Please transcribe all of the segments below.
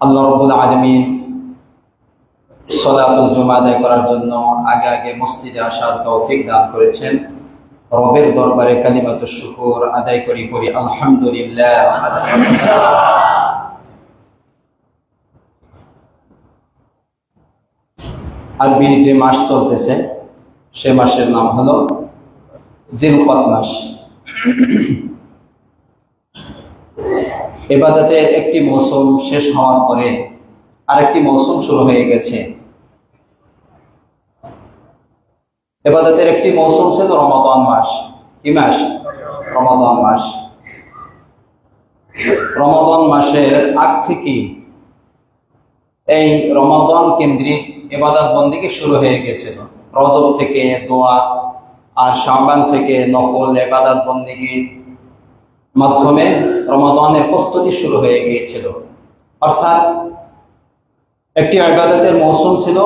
আল্লাহ রাব্বুল আলামিন সালাতুল জুমা আদায় করার জন্য আগে আগে মসজিদে আসার তৌফিক দান করেছেন। রবের দরবারে কালিমাতুশ শুকর আদায় করি আলহামদুলিল্লাহ। আরবি যে মাস চলতেছে সে মাসের নাম হলো জিলকদ মাস। ইবাদতের একটি মৌসুম শেষ হওয়ার পরে আরেকটি মৌসুম শুরু হয়ে গেছে। ইবাদতের একটি মৌসুম ছিল রমাদান মাস। কি মাস? রমাদান মাস। রমাদান মাসের আগ থেকে এই রমাদান কেন্দ্রিক ইবাদত বন্দেগী শুরু হয়ে গেছিল। রজব থেকে দোয়া আর শাবান থেকে নফল ইবাদত বন্দেগীর মাধ্যমে রমাদানের প্রস্তুতি শুরু হয়ে গিয়েছিল। অর্থাৎ একটি ইবাদতের মৌসুম ছিল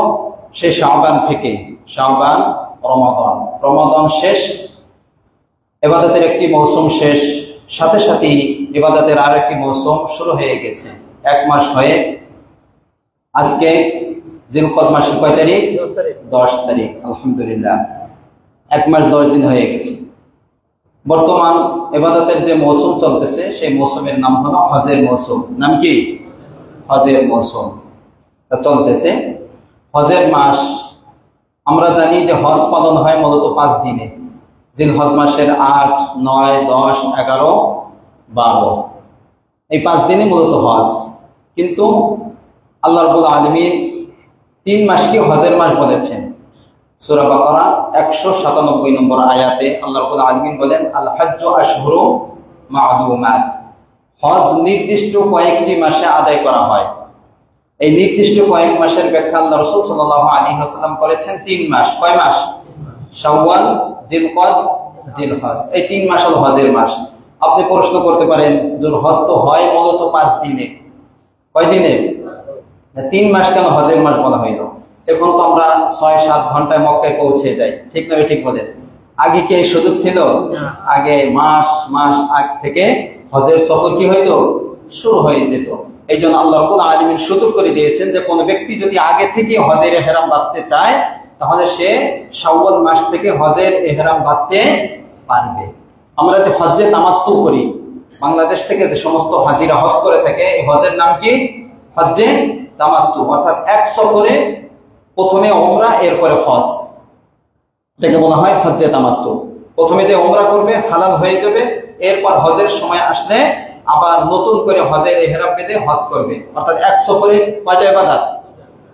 সেই শাবান থেকে, শাবান রমাদান, রমাদান শেষ, ইবাদতের একটি মৌসুম শেষ, সাথে সাথেই ইবাদতের আরেকটি মৌসুম শুরু হয়ে গেছে। এক মাস হয়ে আজকে জিলকদ মাসের কয় তারিখ? 10 তারিখ। আলহামদুলিল্লাহ, 1 মাস 10 দিন হয়ে গেছে। বর্তমান ইবাদতের যে মৌসুম চলতেছে সেই মৌসুমের নাম হলো হজের মৌসুম। নাম কি? হজের মৌসুম চলতেছে। হজের মাস, আমরা জানি যে হজ পালন হয় মূলত 5 দিনে। জিলহজ মাসের 8, 9, 10, 11, 12 এই 5 দিনে মূলত হজ। কিন্তু আল্লাহ রাব্বুল আলামিন 3 মাসকে হজের মাস বলেছেন। সূরা বাকারা 197 নম্বর আয়াতে আল্লাহ রাব্বুল আলামিন বলেন, আল হজ্জু আশহুরু মা'লুমাত। হজ নির্দিষ্ট কয়েকটি মাসে আদায় করা হয়। এই নির্দিষ্ট কয়েক মাসের ব্যাখ্যা আল্লাহ রাসূল সাল্লাল্লাহু আলাইহি ওয়াসাল্লাম করেছেন 3 মাস। কয় মাস? শাওয়াল, জিলকদ, জিলহজ। এই 3 মাস হলো হজের মাস। আপনি প্রশ্ন করতে পারেন যে হজ তো হয় মূলত 5 দিনে, কয় দিনে? 3 মাস কেন হজের মাস বলা হইল? এখন তো আমরা 6-7 ঘন্টায় মক্কায় পৌঁছে যাই, ঠিক না? ঠিক বলেন। আগে কি এই সুযোগ ছিল? আগে মাস মাস আগ থেকে হজের সফর কি হইতো? শুরু হয়ে যেত। এই জন্য আল্লাহ রাব্বুল আলামিন সুযোগ করে দিয়েছেন যে কোনো ব্যক্তি যদি আগে থেকে হজের ইহরাম বাঁধতে চায় তাহলে সে শাওয়াল মাস থেকে হজের ইহরাম বাঁধতে পারবে। আমরা যে হজ্জে তামাত্তু করি, বাংলাদেশ থেকে যে সমস্ত হাজিরা হজ করে থাকে, এই হজের নাম কি? হজ্জে তামাত্তু। অর্থাৎ এক সফরে প্রথমে ওমরা, এরপরে হজ, এটাকে বলা হয় হজ্জে তামাত্তু। প্রথমে যে ওমরা করবে হালাল হয়ে যাবে, এরপর হজের সময় আসলে আবার নতুন করে হজের ইহরাম বেঁধে হজ করবে। অর্থাৎ এক সফরে কয়টা ইবাদত?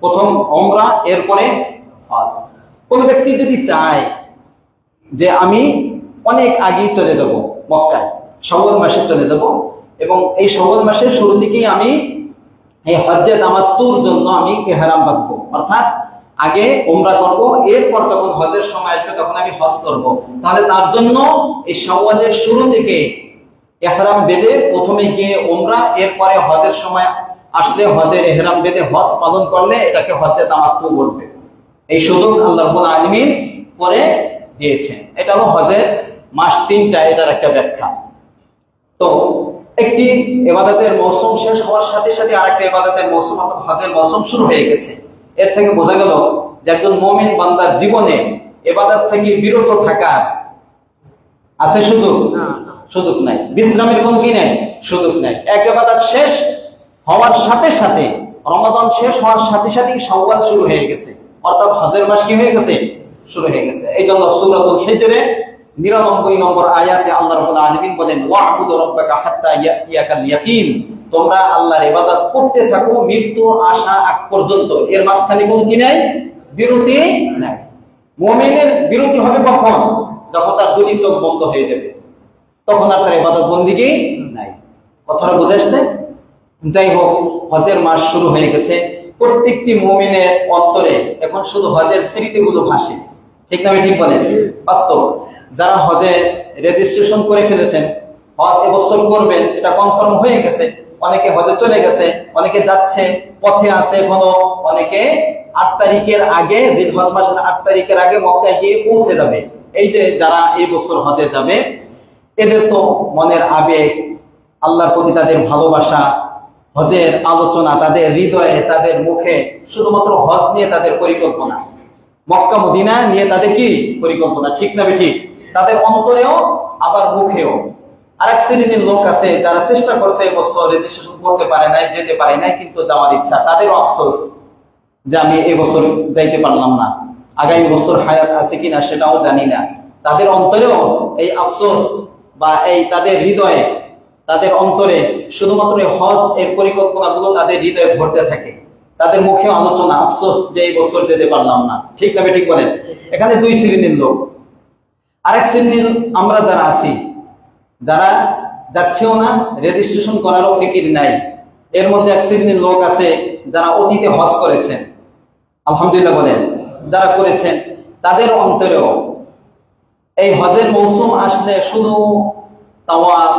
প্রথম ওমরা, এরপরে হজ। কোন ব্যক্তি যদি চায় যে আমি অনেক আগেই চলে যাব মক্কায়, শাওয়াল মাসে চলে যাব এবং এই শাওয়াল মাসের শুরু থেকেই আমি এই হজ্জে তামাত্তুর জন্য আমি ইহরাম বাঁধবো, অর্থাৎ আগে ওমরা করব, এরপর যখন হজের সময় আসবে তখন আমি হজ করব, তাহলে তার জন্য এই শাওয়ালের শুরু থেকে ইহরাম বেঁধে প্রথমে গিয়ে ওমরা, এরপরে হজের সময় আসলে হজের ইহরাম বেঁধে হজ পালন করলে এটাকে হজ্জে তামাত্তু বলবে। এই সুযোগ আল্লাহ রাব্বুল আলামিন করে দিয়েছেন। এটা হলো হজের মাস 3টা, এটার একটা ব্যাখ্যা। তো একটি ইবাদতের মৌসুম শেষ হওয়ার সাথে সাথে আরেকটা ইবাদতের মৌসুম অর্থাৎ হজের মৌসুম শুরু হয়ে গেছে। এর থেকে বোঝা গেল যে একজন মুমিন বান্দার জীবনে ইবাদত থেকে বিরত থাকার আছে সুযোগ? সুযোগ নাই। বিশ্রামের কোনো কি নাই? সুযোগ নাই। এক ইবাদত শেষ হওয়ার সাথে সাথে, রমাদান শেষ হওয়ার সাথে সাথেই শাওয়াল শুরু হয়ে গেছে, অর্থাৎ হজের মাস কি হয়ে গেছে? শুরু হয়ে গেছে। এই জন্য সূরাতুল হিজরে 99 নম্বর আয়াতে আল্লাহ রাব্বুল আলামিন বলেন, ওয়া'বুদু রাব্বাকা হাত্তা ইয়াতিয়াকাল ইয়াকিন। তোমরা আল্লাহর ইবাদত করতে থাকো মৃত্যু আসা আগ পর্যন্ত। এর মাঝখানে কোনো কি নাই? বিরতি নাই। মুমিনের বিরতি হবে কখন? যখন তার দুটি চোখ বন্ধ হয়ে যাবে, তখন আর তার ইবাদত বন্দেগী নাই। কথাটা বুঝে আসছে? যাই হোক, হজের মাস শুরু হয়ে গেছে। প্রত্যেকটি মুমিনের অন্তরে এখন শুধু হজের স্মৃতিগুলো ভাসে, ঠিক না? ঠিক বলেন। বাস্তব যারা হজে রেজিস্ট্রেশন করে ফেলেছেন, হজ এবছর করবেন, এটা কনফার্ম হয়ে গেছে, অনেকে হজে চলে গেছে, অনেকে যাচ্ছে, পথে আছে এখনো, অনেকে 8 তারিখের আগে, জিলহজ মাসের 8 তারিখের আগে মক্কায় গিয়ে পৌঁছে যাবে। এই যে যারা এই বছর হজে যাবে, এদের তো মনের আবেগ, আল্লাহর প্রতি তাদের ভালোবাসা, হজের আলোচনা তাদের হৃদয়ে, তাদের মুখে, শুধুমাত্র হজ নিয়ে তাদের পরিকল্পনা, মক্কা মদিনা নিয়ে তাদের কি পরিকল্পনা, ঠিক না বেশি? তাদের অন্তরেও আবার মুখেও। আরেক শ্রেণীর লোক আছে যারা চেষ্টা করছে এবছর রেজিস্ট্রেশন করতে পারে নাই, যেতে পারে নাই, কিন্তু যাওয়ার ইচ্ছা, তাদেরও আফসোস যে আমি এবছর যাইতে পারলাম না, আগামী বছর হায়াত আছে কিনা সেটাও জানি না। তাদের অন্তরেও এই আফসোস বা এই তাদের হৃদয়ে, তাদের অন্তরে শুধুমাত্র হজ এর পরিকল্পনাগুলো তাদের হৃদয়ে ভরতে থাকে, তাদের মুখে আলোচনা, আফসোস যে এই বছর যেতে পারলাম না, ঠিক না ঠিক বলেন? এখানে দুই শ্রেণীর লোক। আরেক শ্রেণীর আমরা যারা আছি, যারা যাচ্ছেও না, রেজিস্ট্রেশন করারও ফিকির নাই। এর মধ্যে এক শ্রেণীর লোক আছে যারা অতীতে হজ করেছেন, আলহামদুলিল্লাহ বলেন, যারা করেছেন, তাদের অন্তরেও এই হজের মৌসুম আসলে শুধু তাওয়াফ,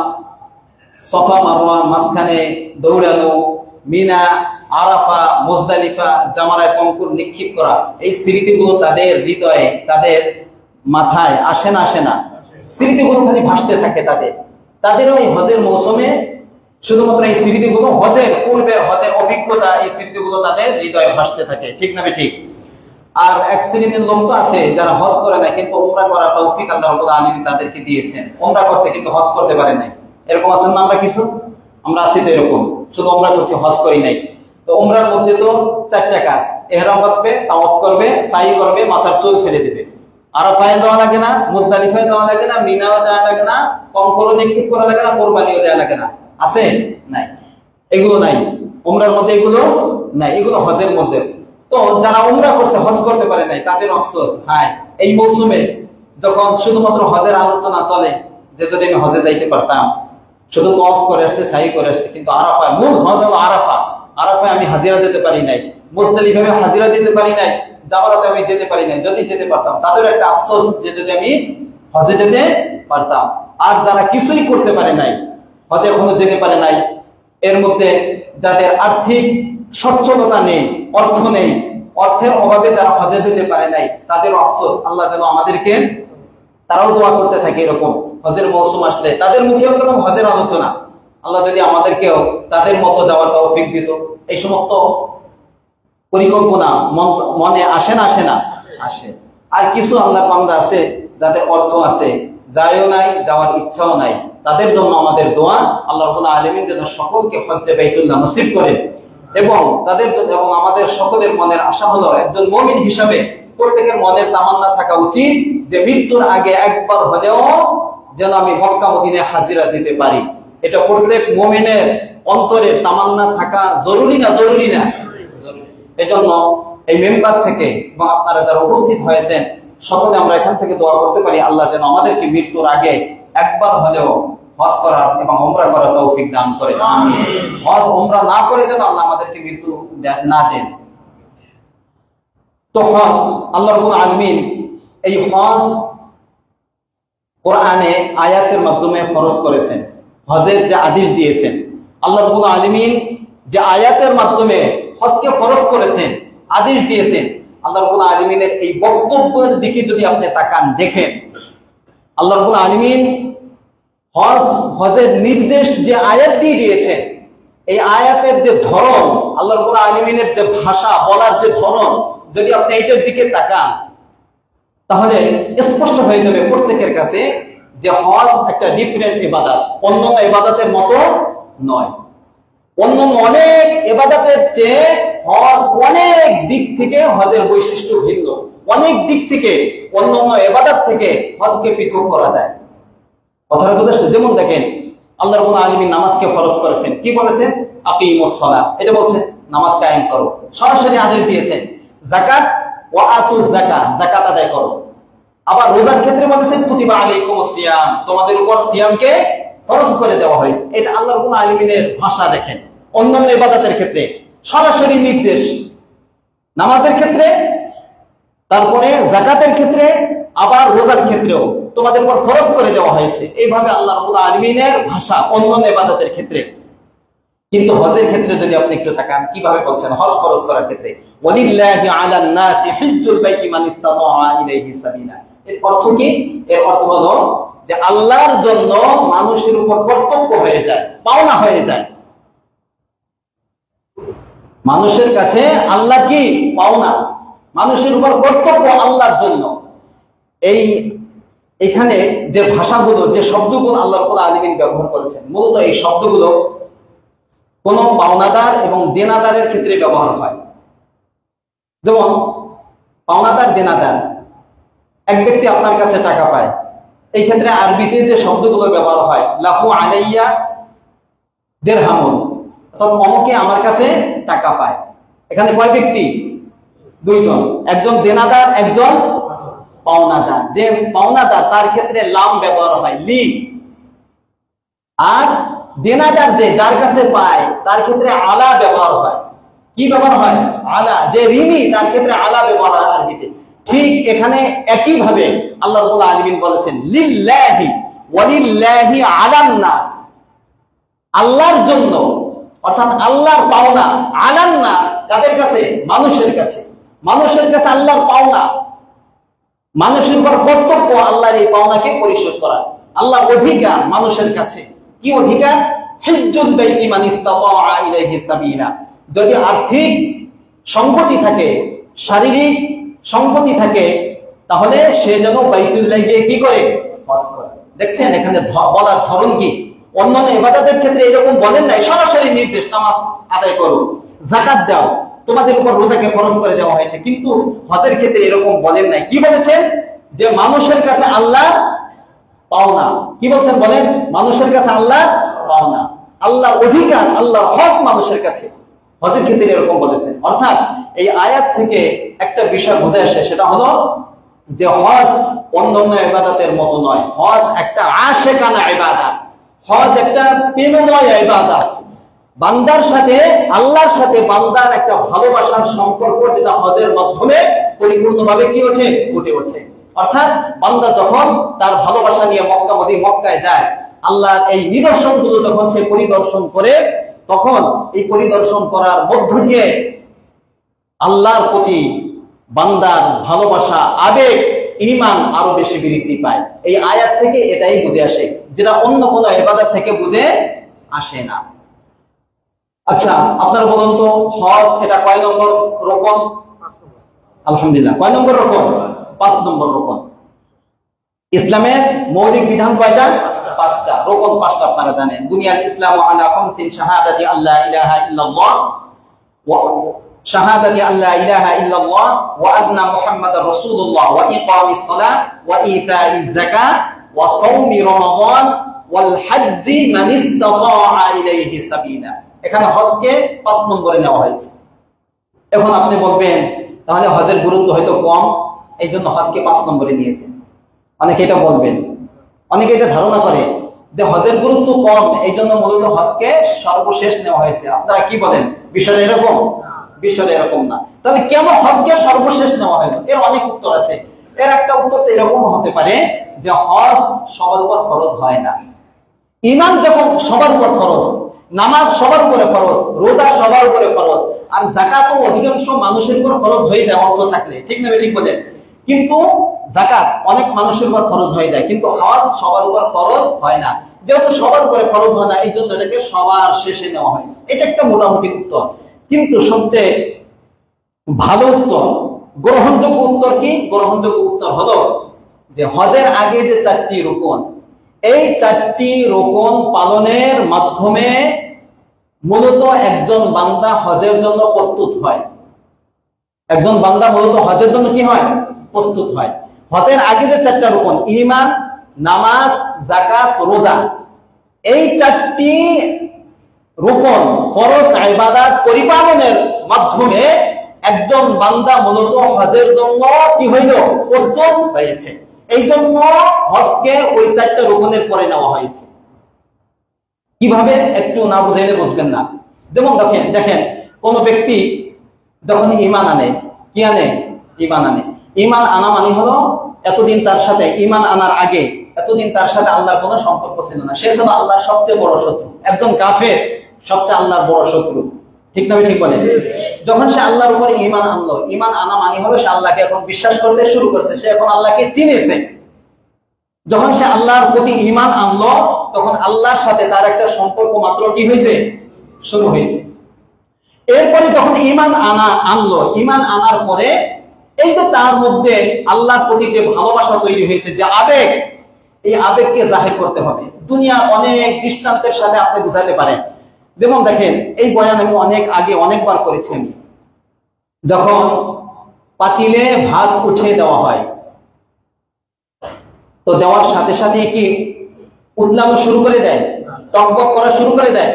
সফা মারওয়া মাঝখানে দৌড়ানো, মিনা, আরাফা, মুজদালিফা, জামারায় কঙ্কুর নিক্ষেপ করা, এই স্মৃতিগুলো তাদের হৃদয়ে, তাদের মাথায় আসে না, স্মৃতিগুলো খালি ভাসতে থাকে তাদেরও এই হজের মৌসুমে শুধুমাত্র এই স্মৃতিগুলো, হজের পূর্বের হজের অভিজ্ঞতা, এই স্মৃতিগুলো তাদের হৃদয়ে ভাসতে থাকে, ঠিক না ঠিক? আর এক শ্রেণীর লোক তো আছে যারা হজ করে নাই, কিন্তু উমরা করার তৌফিক আল্লাহ রাব্বুল আলামিন তাদেরকে দিয়েছেন, উমরা করছে কিন্তু হজ করতে পারে নাই। এরকম আছেন না? আমরা আছি তো এরকম, শুধু উমরা করছি, হজ করি নাই। তো উমরার মধ্যে তো 4টা কাজ, ইহরাম বাঁধবে, তাওয়াফ করবে, সাই করবে, মাথার চুল ফেলে দিবে, আরাফায় যাওয়া লাগে না, মুজদালিফায় যাওয়া লাগে না, মিনাও যাওয়া লাগে না, কঙ্করও নিক্ষেপ করা লাগে না, কোরবানিও দেওয়া লাগে না। আছে? নাই, এগুলো নাই উমরার মধ্যে, এগুলো নাই, এগুলো হজের মধ্যে। তো যারা উমরা করছে, হজ করতে পারে নাই, তাদের আফসোস, হায় এই মৌসুমে যখন শুধুমাত্র হজের আলোচনা চলে যে যদি আমি হজে যাইতে পারতাম, শুধু তওয়াফ করে আসছে, সাই করে আসছে, কিন্তু আরাফায়, মূল হজ হলো আরাফায় আমি হাজিরা দিতে পারি নাই, মুজদালিফায় আমি হাজিরা দিতে পারি নাই, জামারাতে আমি যেতে পারি নাই। যদি যেতে পারতাম, তাদের একটা আফসোস যে যদি আমি হজে যেতে পারতাম। আর যারা কিছুই করতে পারে নাই, হজে এখনো যেতে পারে নাই, এর মধ্যে যাদের আর্থিক সচ্ছলতা নেই, অর্থ নেই, অর্থের অভাবে যারা হজে যেতে পারে নাই, তাদের আফসোস, আল্লাহ যেন আমাদেরকে, তারাও দোয়া করতে থাকে এরকম, হজের মৌসুম আসলে তাদের মুখেও কেন হজের আলোচনা, আল্লাহ যদি আমাদেরকেও তাদের মতো যাওয়ার তৌফিক দিত। এই সমস্ত পরিকল্পনা মনে আসে না আসে। আর কিছু আল্লাহর বান্দা আছে যাদের অর্থ আছে, যায়ও নাই, যাওয়ার ইচ্ছাও নাই, তাদের জন্য আমাদের দোয়া, আল্লাহ রাব্বুল আলামিন যেন সকলকে হজ্জে বাইতুল্লাহ নসিব করেন। এবং তাদের এবং আমাদের সকলের মনের আশা হলো, একজন মুমিন হিসাবে প্রত্যেকের মনের তামান্না থাকা উচিত যে মৃত্যুর আগে একবার হলেও যেন আমি মক্কা মদিনায় হাজিরা দিতে পারি। এটা প্রত্যেক মুমিনের অন্তরে তামান্না থাকা জরুরি না? এজন্য এই মেম্বার থেকে এবং আপনারা যারা উপস্থিত হয়েছেন সকলে আমরা এখান থেকে দোয়া করতে পারি, আল্লাহ যেন আমাদেরকে মৃত্যুর আগে একবার হলেও হজ করার এবং উমরা করার তৌফিক দান করে। আমিন। হজ উমরা না করে যেন আল্লাহ আমাদেরকে মৃত্যু না দেন। তো হজ আল্লাহ রাব্বুল আলামিন এই হজ কোরআনে আয়াতের মাধ্যমে ফরজ করেছেন। হজের যে আদেশ দিয়েছেন আল্লাহ রাব্বুল আলামিন, যে আয়াতের মাধ্যমে হজকে ফরজ করেছেন, আদেশ দিয়েছেন, আল্লাহ রাব্বুল আলামিনের এই বক্তব্যের দিকে যদি আপনি তাকান, দেখেন আল্লাহ রাব্বুল আলামিন হজের নির্দেশ যে আয়াত দিয়ে দিয়েছেন, এই আয়াতের যে ধরন, আল্লাহ রাব্বুল আলামিনের যে ভাষা বলার যে ধরন, যদি আপনি এইটার দিকে তাকান তাহলে স্পষ্ট হয়ে যাবে প্রত্যেকের কাছে যে হজ একটা ডিফারেন্ট ইবাদত, অন্যান্য ইবাদতের মতো নয়। অন্যান্য অনেক ইবাদতের চেয়ে হজ অনেক দিক থেকে হজের বৈশিষ্ট্য ভিন্ন, অনেক দিক থেকে অন্যান্য ইবাদত থেকে হজকে পৃথক করা যায়। কথাটা বুঝেছেন? যেমন দেখেন আল্লাহ রাব্বুল আলামিন নামাজকে ফরজ করেছেন, কি বলেছেন? আকিমুস সালাহ, এটা বলছেন নামাজ কায়েম করো। সরাসরি আদেশ দিয়েছেন যাকাত ওয়া আতুজ যাকাত, যাকাত আদায় করো। আবার রোজার ক্ষেত্রে বলেছেন কুতিবা আলাইকুমুস সিয়াম, তোমাদের উপর সিয়ামকে ফরজ করে দেওয়া হয়েছে। এটা আল্লাহ রাব্বুল আলামিনের ভাষা। দেখেন অন্যান্য ইবাদতের ক্ষেত্রে সরাসরি নির্দেশ, নামাজের ক্ষেত্রে, তারপরে যাকাতের ক্ষেত্রে, আবার রোজার ক্ষেত্রেও তোমাদের উপর ফরজ করে দেওয়া হয়েছে। এইভাবে আল্লাহ রাব্বুল আলামিনের ভাষা অন্যান্য ইবাদতের ক্ষেত্রে। কিন্তু হজের ক্ষেত্রে যদি আপনি একটু তাকান, কিভাবে বলছেন হজ ফরজ করার ক্ষেত্রে? ওয়ালিল্লাহি আলান নাসি হিজ্জুল বাইতি মান ইসতাতাআ ইলাইহি সাবিলা। এর অর্থ কি? এর অর্থ হলো যে আল্লাহর জন্য মানুষের উপর কর্তব্য হয়ে যায়, পাওনা হয়ে যায়। মানুষের কাছে আল্লাহ কি পাওনা, মানুষের উপর কর্তব্য আল্লাহর জন্য। এখানে যে ভাষাগুলো, যে শব্দগুলো আল্লাহ রাব্বুল আলামিন ব্যবহার করেছেন, মূলত এই শব্দগুলো কোন পাওনাদার এবং দেনাদারের ক্ষেত্রে ব্যবহার হয়। যেমন পাওনাদার, দেনাদার, এক ব্যক্তি আপনার কাছে টাকা পায়, এই ক্ষেত্রে আরবিতে যে শব্দগুলো ব্যবহার হয়, লাহু আলাইয়া দিরহামুন, অর্থাৎ অমুকে আমার কাছে টাকা পায়। এখানে কয় ব্যক্তি? দুইজন, একজন দেনাদার, একজন পাওনাদার। যে পাওনাদার তার ক্ষেত্রে লাম ব্যবহার হয়, লি। আর দেনাদার যে যার কাছে পায় তার ক্ষেত্রে আলা ব্যবহার হয়। কি ব্যবহার হয়? আলা। যে ঋণী তার ক্ষেত্রে আলা ব্যবহার হয় আরবিতে। ঠিক এখানে একই ভাবে আল্লাহ রাব্বুল আলামিন বলেছেন লিল্লাহি ওয়া লিল্লাহি আলান নাস, আল্লাহর জন্য, অর্থাৎ আল্লাহর পাওনা, আলান নাস কাদের কাছে? মানুষের কাছে। মানুষের কাছে আল্লাহর পাওনা, মানুষের উপর কর্তব্য আল্লাহর এই পাওনাকে পরিশোধ করা। আল্লাহর অধিকার মানুষের কাছে। কি অধিকার? হিজ্জুল বাইতি মান ইসতাতাআ ইলাইহি সাবিলা। যদি আর্থিক সংকটই থাকে, শারীরিক সংকটই থাকে, তাহলে সে যেন বাইতুল্লাহ গিয়ে কি করে? হজ করে। দেখছেন এখানে বলার ধরন কি? অন্যান্য ইবাদতের ক্ষেত্রে এরকম বলেন নাই, সরাসরি নির্দেশ, নামাজ আদায় করো, যাকাত দাও, তোমাদের উপর রোজাকে ফরজ করে দেওয়া হয়েছে। কিন্তু হজের ক্ষেত্রে এরকম বলেন নাই। কি বলেছেন? যে মানুষের কাছে আল্লাহ পাওনা। কি বলছেন বলেন? মানুষের কাছে আল্লাহ পাওনা, আল্লাহ অধিকার, আল্লাহ হক মানুষের কাছে। হজের ক্ষেত্রে এরকম বলেছেন। অর্থাৎ এই আয়াত থেকে একটা বিষয় বুঝে আসে, সেটা হলো যে হজ অন্যান্য ইবাদতের মতো নয়। হজ একটা আশিকানা ইবাদত, হজ একটা প্রেমময় ইবাদত। বান্দার সাথে, আল্লাহর সাথে বান্দার একটা ভালোবাসার সম্পর্ক, যেটা হজের মাধ্যমে পরিপূর্ণভাবে কি ওঠে? ফুটে ওঠে। অর্থাৎ বান্দা যখন তার ভালোবাসা নিয়ে মক্কায় যায়, আল্লাহর এই নিদর্শনগুলো যখন সে পরিদর্শন করে, তখন এই পরিদর্শন করার মধ্য দিয়ে আল্লাহর প্রতি বান্দার ভালোবাসা, আবেগ, ঈমান আরো বেশি বৃদ্ধি পায়। এই আয়াত থেকে এটাই বুঝে আসে, যেটা অন্য কোনো ইবাদত থেকে বুঝে আসে না। আচ্ছা, আপনারা বলুন তো, হজ এটা কয় নম্বর রকম? আলহামদুলিল্লাহ, কয় নম্বর রকম? 5 নম্বর রকম। ইসলামের মৌলিক বিধান কয়টা? 5টা। রকম 5টা আপনারা জানেন। দুনিয়ার ইসলাম আলা খামসিন শাহাদাতি আল্লা ইলাহা ইল্লাল্লাহ ওয়া শাহাদাতি আল্লা ইলাহা ইল্লাল্লাহ ওয়া আন্না মুহাম্মাদার রাসূলুল্লাহ ওয়া ইকামিস সালাহ ওয়া ইতাইজ যাকাত ওয়া সাওমি রমাদান ওয়াল হজ্জি মান ইসতাতাআ ইলাইহি সাবিলা। এখানে হজকে 5 নম্বরে নেওয়া হয়েছে। এখন আপনি বলবেন তাহলে হজের গুরুত্ব হয়তো কম, এই জন্য হজকে 5 নম্বরে নিয়েছে। অনেকে এটা বলবেন, অনেকে এটা ধারণা করে যে হজের গুরুত্ব কম, এই জন্য মূলত হজকে সর্বশেষ নেওয়া হয়েছে। আপনারা কি বলেন? বিষয়টা এরকম? বিষয়টা এরকম না। তাহলে কেন হজকে সর্বশেষ নেওয়া হয়েছে? এর অনেক উত্তর আছে। এর একটা উত্তর তো এরকম হতে পারে যে হজ সবার উপর ফরজ হয় না। ঈমান যখন সবার উপর ফরজ, নামাজ সবার উপরে ফরজ, রোজা সবার উপরে ফরজ, আর যাকাতও অধিকাংশ মানুষের উপর ফরজ হয়ে যায় অর্থ থাকলে, ঠিক না? ঠিক বলেন। কিন্তু যাকাত অনেক মানুষের উপর ফরজ হয়ে যায়, কিন্তু হজ সবার উপর ফরজ হয় না। যেহেতু সবার উপরে ফরজ হয় না, এই জন্য এটাকে সবার শেষে নেওয়া হয়েছে। এটা একটা মোটামুটি উত্তর। কিন্তু সবচেয়ে ভালো উত্তর, গ্রহণযোগ্য উত্তর কি? গ্রহণযোগ্য উত্তর হলো যে হজের আগে যে 4টি রুকন, এই 4টি রুকন পালনের মাধ্যমে মূলত একজন বান্দা হজের জন্য প্রস্তুত হয়। একজন বান্দা মূলত হজের জন্য কি হয়? প্রস্তুত হয়। হজের আগে যে 4টা রুকন, ঈমান, নামাজ, যাকাত, রোজা, এই 4টি রুকন ফরজ ইবাদত পরিপালনের মাধ্যমে একজন বান্দা মূলত হজের জন্য কি হইল? প্রস্তুত হয়েছে। এই জন্য হজকে ওই 4টা রুকনের পরে নেওয়া হয়েছে। কিভাবে? একটু না বুঝাইলে বুঝবেন না। যেমন দেখেন কোন ব্যক্তি যখন ঈমান আনে, কি আনে? ঈমান আনে। ঈমান আনা মানে হলো এতদিন তার সাথে, ঈমান আনার আগে এতদিন তার সাথে আল্লাহর কোনো সম্পর্ক ছিল না, সে ছিল আল্লাহর সবচেয়ে বড় শত্রু। একজন কাফের সবচেয়ে আল্লাহর বড় শত্রু, ঠিক না? ঠিক বলে। যখন সে আল্লাহর উপরে ঈমান আনলো, ঈমান আনা মানে হলো সে আল্লাহকে এখন বিশ্বাস করতে শুরু করছে, সে এখন আল্লাহকে চিনেছে। যখন সে আল্লাহর প্রতি ঈমান আনলো, তখন আল্লাহর সাথে তার একটা সম্পর্ক মাত্র কি হয়েছে, শুরু হয়েছে। এরপরে যখন ঈমান আনলো, ঈমান আনার পরে এই যে তার মধ্যে আল্লাহর প্রতি যে ভালোবাসা তৈরি হয়েছে, যে আবেগ, এই আবেগকে জাহির করতে হবে। দুনিয়া অনেক দৃষ্টান্তের সাথে আপনি বুঝাতে পারেন। যেমন দেখেন, এই বয়ান আমি অনেকবার করেছি। আমি যখন পাতিলে ভাত উঠিয়ে দেওয়া হয়, তো দেওয়ার সাথে সাথে কি উতলানো শুরু করে দেয়, টকবক করা শুরু করে দেয়।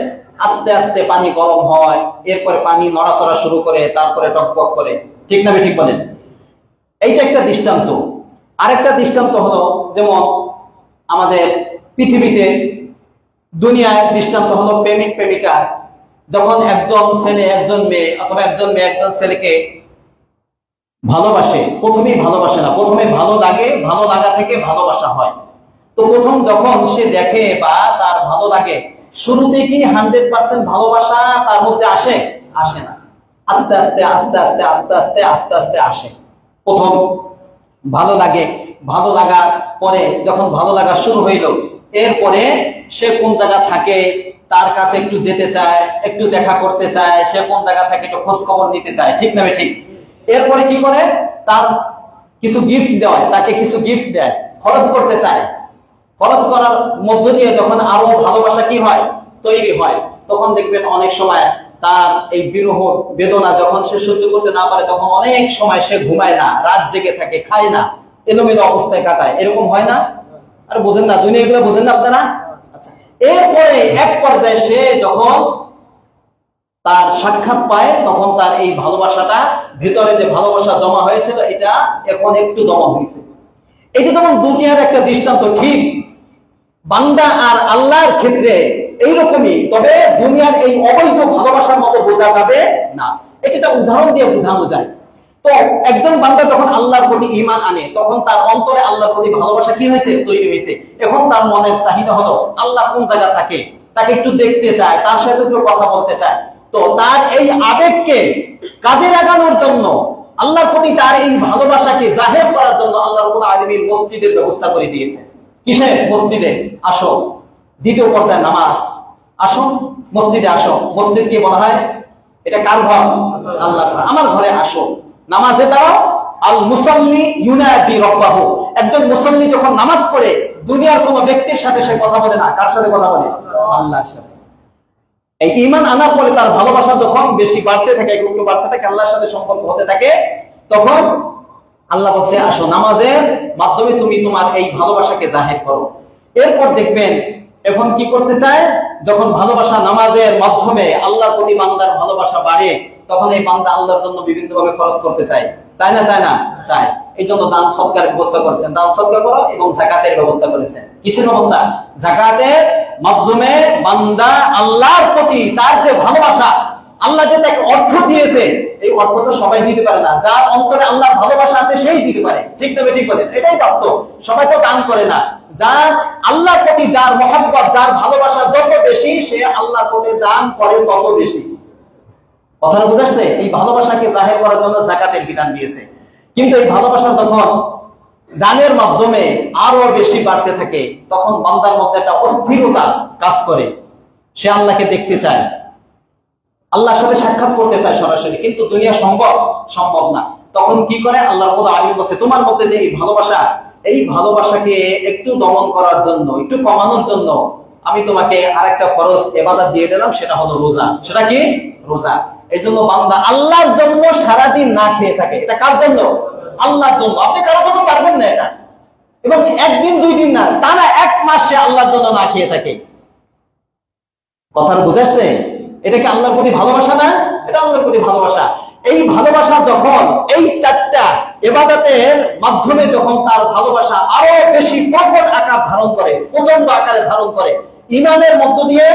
আস্তে আস্তে পানি গরম হয়, এরপরে পানি নড়াচড়া শুরু করে, তারপরে টকবক করে। ঠিক না ঠিক বলেন? এইটা একটা দৃষ্টান্ত। আরেকটা দৃষ্টান্ত হলো, যেমন আমাদের পৃথিবীতে দুনিয়ায় দৃষ্টান্ত হলো প্রেমিক প্রেমিকা। যখন একজন ছেলে একজন মেয়ে, অথবা একজন মেয়ে একজন ছেলেকে ভালোবাসে, প্রথমেই ভালোবাসে না, প্রথমে ভালো লাগে, ভালো লাগা থেকে ভালোবাসা হয়। তো প্রথম যখন সে দেখে বা তার ভালো লাগে, শুরুতে কি 100% ভালোবাসা তার মধ্যে আসে? আসে না। আস্তে আস্তে আস্তে আস্তে আস্তে আস্তে আস্তে আস্তে আসে। প্রথম ভালো লাগে, ভালো লাগার পরে যখন ভালো লাগা শুরু হইল, এরপরে সে কোন জায়গা থাকে তার কাছে একটু যেতে চায়, একটু দেখা করতে চায়, সে কোন জায়গা থাকে একটু খোঁজ খবর নিতে চায়। ঠিক না ঠিক? এরপরে কি করে, তার কিছু গিফট দেওয়া, তাকে কিছু গিফট দেয়, খরচ করতে চায়। খরচ করার মধ্য দিয়ে যখন আরো ভালোবাসা কি হয়, তৈরি হয়, তখন দেখবেন অনেক সময় তার এই বিরহ বেদনা যখন সে সহ্য করতে না পারে, তখন অনেক সময় সে ঘুমায় না, রাত জেগে থাকে, খায় না, এলোমেলো অবস্থায় কাটায়। এরকম হয় না? আর বোঝেন না, দুনিয়া এগুলো বোঝেন না আপনারা? আচ্ছা, এরপরে এক পর্যায়ে সে যখন তার সাক্ষাৎ পায়, তখন তার এই ভালোবাসাটা, ভিতরে যে ভালোবাসা জমা হয়েছিল, এটা এখন একটু দমন হয়েছে। এটা যেমন দুনিয়ার একটা দৃষ্টান্ত, ঠিক বান্দা আর আল্লাহর ক্ষেত্রে এইরকমই। তবে দুনিয়ার এই অবৈধ ভালোবাসার মতো বোঝা যাবে না। এটা উদাহরণ দিয়ে বোঝানো যায়। তো একজন বান্দা যখন আল্লাহর প্রতি ঈমান আনে, তখন তার অন্তরে আল্লাহর প্রতি ভালোবাসা কি হয়েছে, তৈরি হয়েছে। এখন তার মনের চাহিদা হলো আল্লাহ কোন জায়গা থাকে, তাকে একটু দেখতে চায়, তার সাথে একটু কথা বলতে চায়। তো তার এই আবেগকে কাজে লাগানোর জন্য, আল্লাহর প্রতি তার এই ভালোবাসাকে জাহির করার জন্য আল্লাহ রাব্বুল আলামিন মসজিদের ব্যবস্থা করে দিয়েছে। কিসে? মসজিদে আসো, দ্বিতীয় পর্যায়ে নামাজ। আসো মসজিদে, আসো। মসজিদ কি বলা হয়? এটা কার ঘর? আল্লাহর ঘর। আমার ঘরে আসো, নামাজে দাঁড়াও। আল মুসাল্লি ইউনাদি রাব্বাহু, একজন মুসল্লি যখন নামাজ পড়ে, দুনিয়ার কোন ব্যক্তির সাথে সে কথা বলে না। কার সাথে কথা বলে? আল্লাহর সাথে। এই ঈমান আনার পরে তার ভালোবাসা যখন বেশি বাড়তে থাকে, একটু বাড়তে থাকে, আল্লাহর সাথে সম্পর্ক হতে থাকে, তখন আল্লাহ বলছে আসো, নামাজের মাধ্যমে তুমি তোমার এই ভালোবাসাকে জাহির করো। এরপর দেখবেন এখন কি করতে চায়, যখন ভালোবাসা নামাজের মাধ্যমে আল্লাহর প্রতি বান্দার ভালোবাসা বাড়ে, তখন এই বান্দা আল্লাহর জন্য বিভিন্ন ভাবে খরচ করতে চায়। চায় না? চায় না? চায়। এই জন্য দান সদকারের ব্যবস্থা করেছেন, দান সদকা করো, এবং যাকাতের ব্যবস্থা করেছেন। কিসের ব্যবস্থা? যাকাতের মাধ্যমে বান্দা আল্লাহর প্রতি তার যে ভালোবাসা, আল্লাহ যে তাকে অর্থ দিয়েছে, এই অর্থ তো সবাই দিতে পারে না। যার অন্তরে আল্লাহর ভালোবাসা আছে সেই দিতে পারে। ঠিক না ঠিক বলেন? এটাই বাস্তব। সবাই তো দান করে না। যার আল্লাহর প্রতি যার মহব্বত, যার ভালোবাসা যত বেশি, সে আল্লাহর প্রতি দান করে তত বেশি। কথাটা বুঝাচ্ছে? এই ভালোবাসাকে জাহির করার জন্য যাকাতের বিধান দিয়েছে। কিন্তু এই ভালোবাসা যখন দানের মাধ্যমে আরো বেশি বাড়তে থাকে, তখন বান্দার মধ্যে একটা অস্থিরতা কাজ করে। সে আল্লাহকে দেখতে চায়, আল্লাহর সাথে সাক্ষাৎ করতে চায় সরাসরি, কিন্তু দুনিয়া সম্ভব না। তখন কি করে? আল্লাহ রাব্বুল আলামিন বলছে তোমার মধ্যে যে এই ভালোবাসা, এই ভালোবাসাকে একটু দমন করার জন্য, একটু কমানোর জন্য আমি তোমাকে আরেকটা ফরজ ইবাদত দিয়ে দিলাম, সেটা হলো রোজা। সেটা কি? রোজা। এই জন্য বান্দা আল্লাহর জন্য সারাদিন না খেয়ে থাকে। এটা কার জন্য? আল্লাহর জন্য। আপনি কারো জন্য পারবেন না এটা। এবং একদিন দুই দিন না, টানা 1 মাস সে আল্লাহর জন্য না খেয়ে থাকে। কথাটা বুঝাচ্ছে? এটা কি আল্লাহর প্রতি ভালোবাসা না? এটা আল্লাহর প্রতি ভালোবাসা। এই ভালোবাসা যখন এই 4টা ইবাদতের মাধ্যমে যখন তার ভালোবাসা আরো বেশি প্রকট আকার ধারণ করে, প্রচন্ড আকারে ধারণ করে, ঈমানের মধ্য দিয়ে,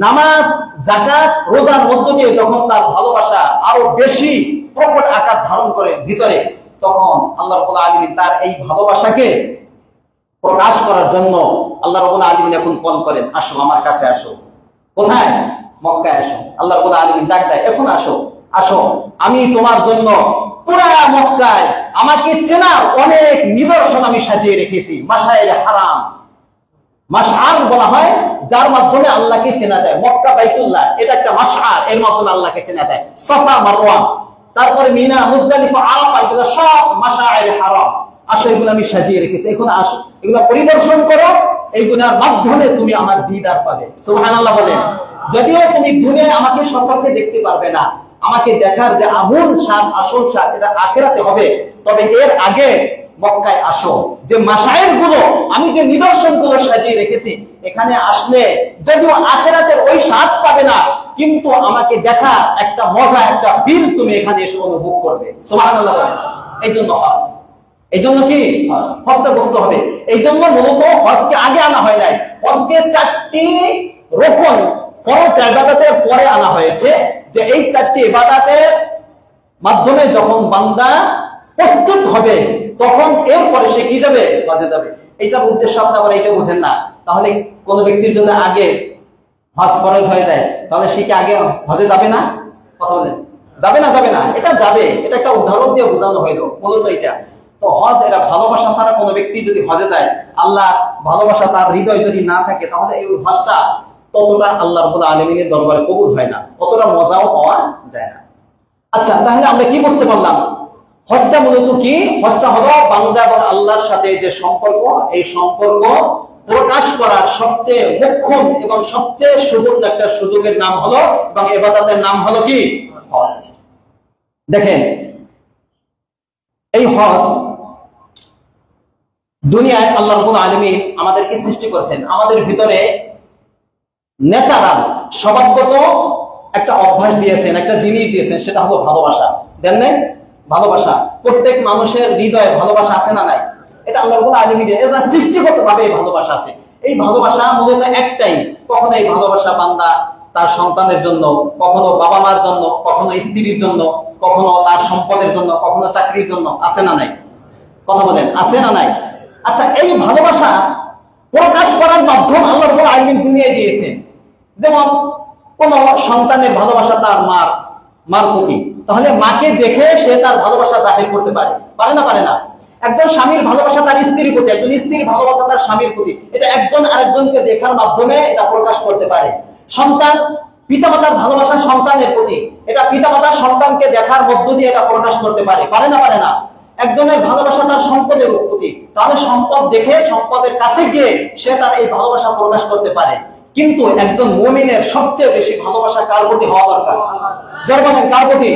নামাজ, যাকাত, রোজার মধ্য দিয়ে যখন তার ভালোবাসা আরো বেশি প্রকট আকার ধারণ করে ভিতরে, তখন আল্লাহ রাব্বুল আলামিন তার এই ভালোবাসাকে প্রকাশ করার জন্য আল্লাহ রাব্বুল আলামিন এখন কল করেন, আসো আমার কাছে আসো। কোথায়? মক্কায় আসো। আল্লাহ রাব্বুল আলামিন ডাক দেয়, এখন আসো, আসো, আমি তোমার জন্য পুরা মক্কায় আমাকে চেনার অনেক নিদর্শন আমি সাজিয়ে রেখেছি। মাশআইর হারাম, মাশআর বলা হয় যার মাধ্যমে আল্লাহকে চেনা যায়। মক্কা বাইতুল্লাহ এটা একটা মাশআর, এর মাধ্যমে আল্লাহকে চেনা যায়। সাফা মারওয়া, তারপরে মিনা, মুজদালিফা, আরাফা, এগুলো সব মাশআইর হারাম। আসো এগুলো আমি সাজিয়ে রেখেছি, এখন আসো এগুলো পরিদর্শন করো, এইগুলোর মাধ্যমে তুমি আমার দিদার পাবে। সুবহানাল্লাহ বলেন। যদিও তুমি দুনিয়ায় আমাকে সচক্ষে দেখতে পারবে না, আমাকে দেখার যে আমূল স্বাদ, আসল স্বাদ, এটা আখিরাতে হবে। তবে এর আগে মক্কায় আসো, যে মাশআইর গুলো, আমি যে নিদর্শন গুলো সাজিয়ে রেখেছি, এখানে আসলে যদিও আখিরাতের ওই স্বাদ পাবে না, কিন্তু আমাকে দেখা একটা মজা, একটা ফিল তুমি এখানে এসে অনুভব করবে। সুবহানাল্লাহ বলেন। এই জন্য হজ, এই জন্য কি হজটা করতে হবে। এই জন্য মূলত হজকে আগে আনা হয় নাই, হজকে 4টি রকম ফরজ ইবাদতের পরে আনা হয়েছে, যে এই 4টি ইবাদতের মাধ্যমে যখন বান্দা প্রস্তুত হবে, তখন এরপরে সে কি যাবে, হজে যাবে। এইটার উদ্দেশ্য আপনারা এটা বুঝেন না। তাহলে কোন ব্যক্তির জন্য আগে হজ ফরজ হয়ে যায়, তাহলে সে কি আগে হজে যাবে না? কথা বলেন, যাবে না? যাবে না, এটা যাবে। এটা একটা উদাহরণ দিয়ে বোঝানো হইলো মূলত এটা। তো হজ এটা ভালোবাসা ছাড়া কোনো ব্যক্তি যদি হজে যায়, আল্লাহ ভালোবাসা তার হৃদয় যদি না থাকে, তাহলে এই হজটা ততটা আল্লাহ রাব্বুল আলামিনের দরবারে কবুল হয় না, অতটা মজাও পাওয়া যায় না। আচ্ছা, তাহলে আমরা কি বুঝতে পারলাম? হজটা মূলত কি? হজটা হলো বান্দা এবং আল্লাহর সাথে যে সম্পর্ক, এই সম্পর্ক প্রকাশ করার সবচেয়ে মোক্ষম এবং সবচেয়ে সুবর্ণ একটা সুযোগের নাম হলো, এবং ইবাদতের নাম হলো কি? হজ। দেখেন, এই হজ দুনিয়ায় আল্লাহ রাব্বুল আলামিন আমাদেরকে সৃষ্টি করেছেন, আমাদের ভিতরে ন্যাচারাল স্বভাবগত একটা অভ্যাস দিয়েছেন, একটা জিনিস দিয়েছেন, সেটা হলো ভালোবাসা। দেন নাই? ভালোবাসা। প্রত্যেক মানুষের হৃদয়ে ভালোবাসা আছে না নাই? এটা আল্লাহ রাব্বুল আলামিন দিয়ে, এটা সৃষ্টিগতভাবে ভালোবাসা আছে। এই ভালোবাসা মূলত একটাই। কখনো এই ভালোবাসা বান্দা তার সন্তানের জন্য, কখনো বাবা মার জন্য, কখনো স্ত্রীর জন্য, কখনো তার সম্পদের জন্য, কখনো চাকরির জন্য, আছে না নাই? কথা বলেন, আছে না নাই? আচ্ছা, এই ভালোবাসা প্রকাশ করার মাধ্যম আল্লাহ রাব্বুল আলামিন দুনিয়ায় দিয়েছেন। যেমন কোন সন্তানের ভালোবাসা তার মার প্রতি, তাহলে মাকে দেখে সে তার ভালোবাসা জাহির করতে পারে, পারে না? পারে না? একজন স্বামীর ভালোবাসা তার স্ত্রীর প্রতি, একজন স্ত্রীর ভালোবাসা তার স্বামীর প্রতি, এটা একজন আরেকজনকে দেখার মাধ্যমে এটা প্রকাশ করতে পারে। সন্তান পিতামাতার ভালোবাসা সন্তানের প্রতি, এটা পিতামাতার সন্তানকে দেখার মধ্য দিয়ে এটা প্রকাশ করতে পারে, পারে না? পারে না? একজনের ভালোবাসা তার সম্পদের প্রতি, তাহলে সম্পদ দেখে সম্পদের কাছে গিয়ে সে তার এই ভালোবাসা প্রকাশ করতে পারে। কিন্তু একজন মুমিনের সবচেয়ে বেশি ভালোবাসা কার প্রতি হওয়া দরকার? যার বলেন, কার প্রতি?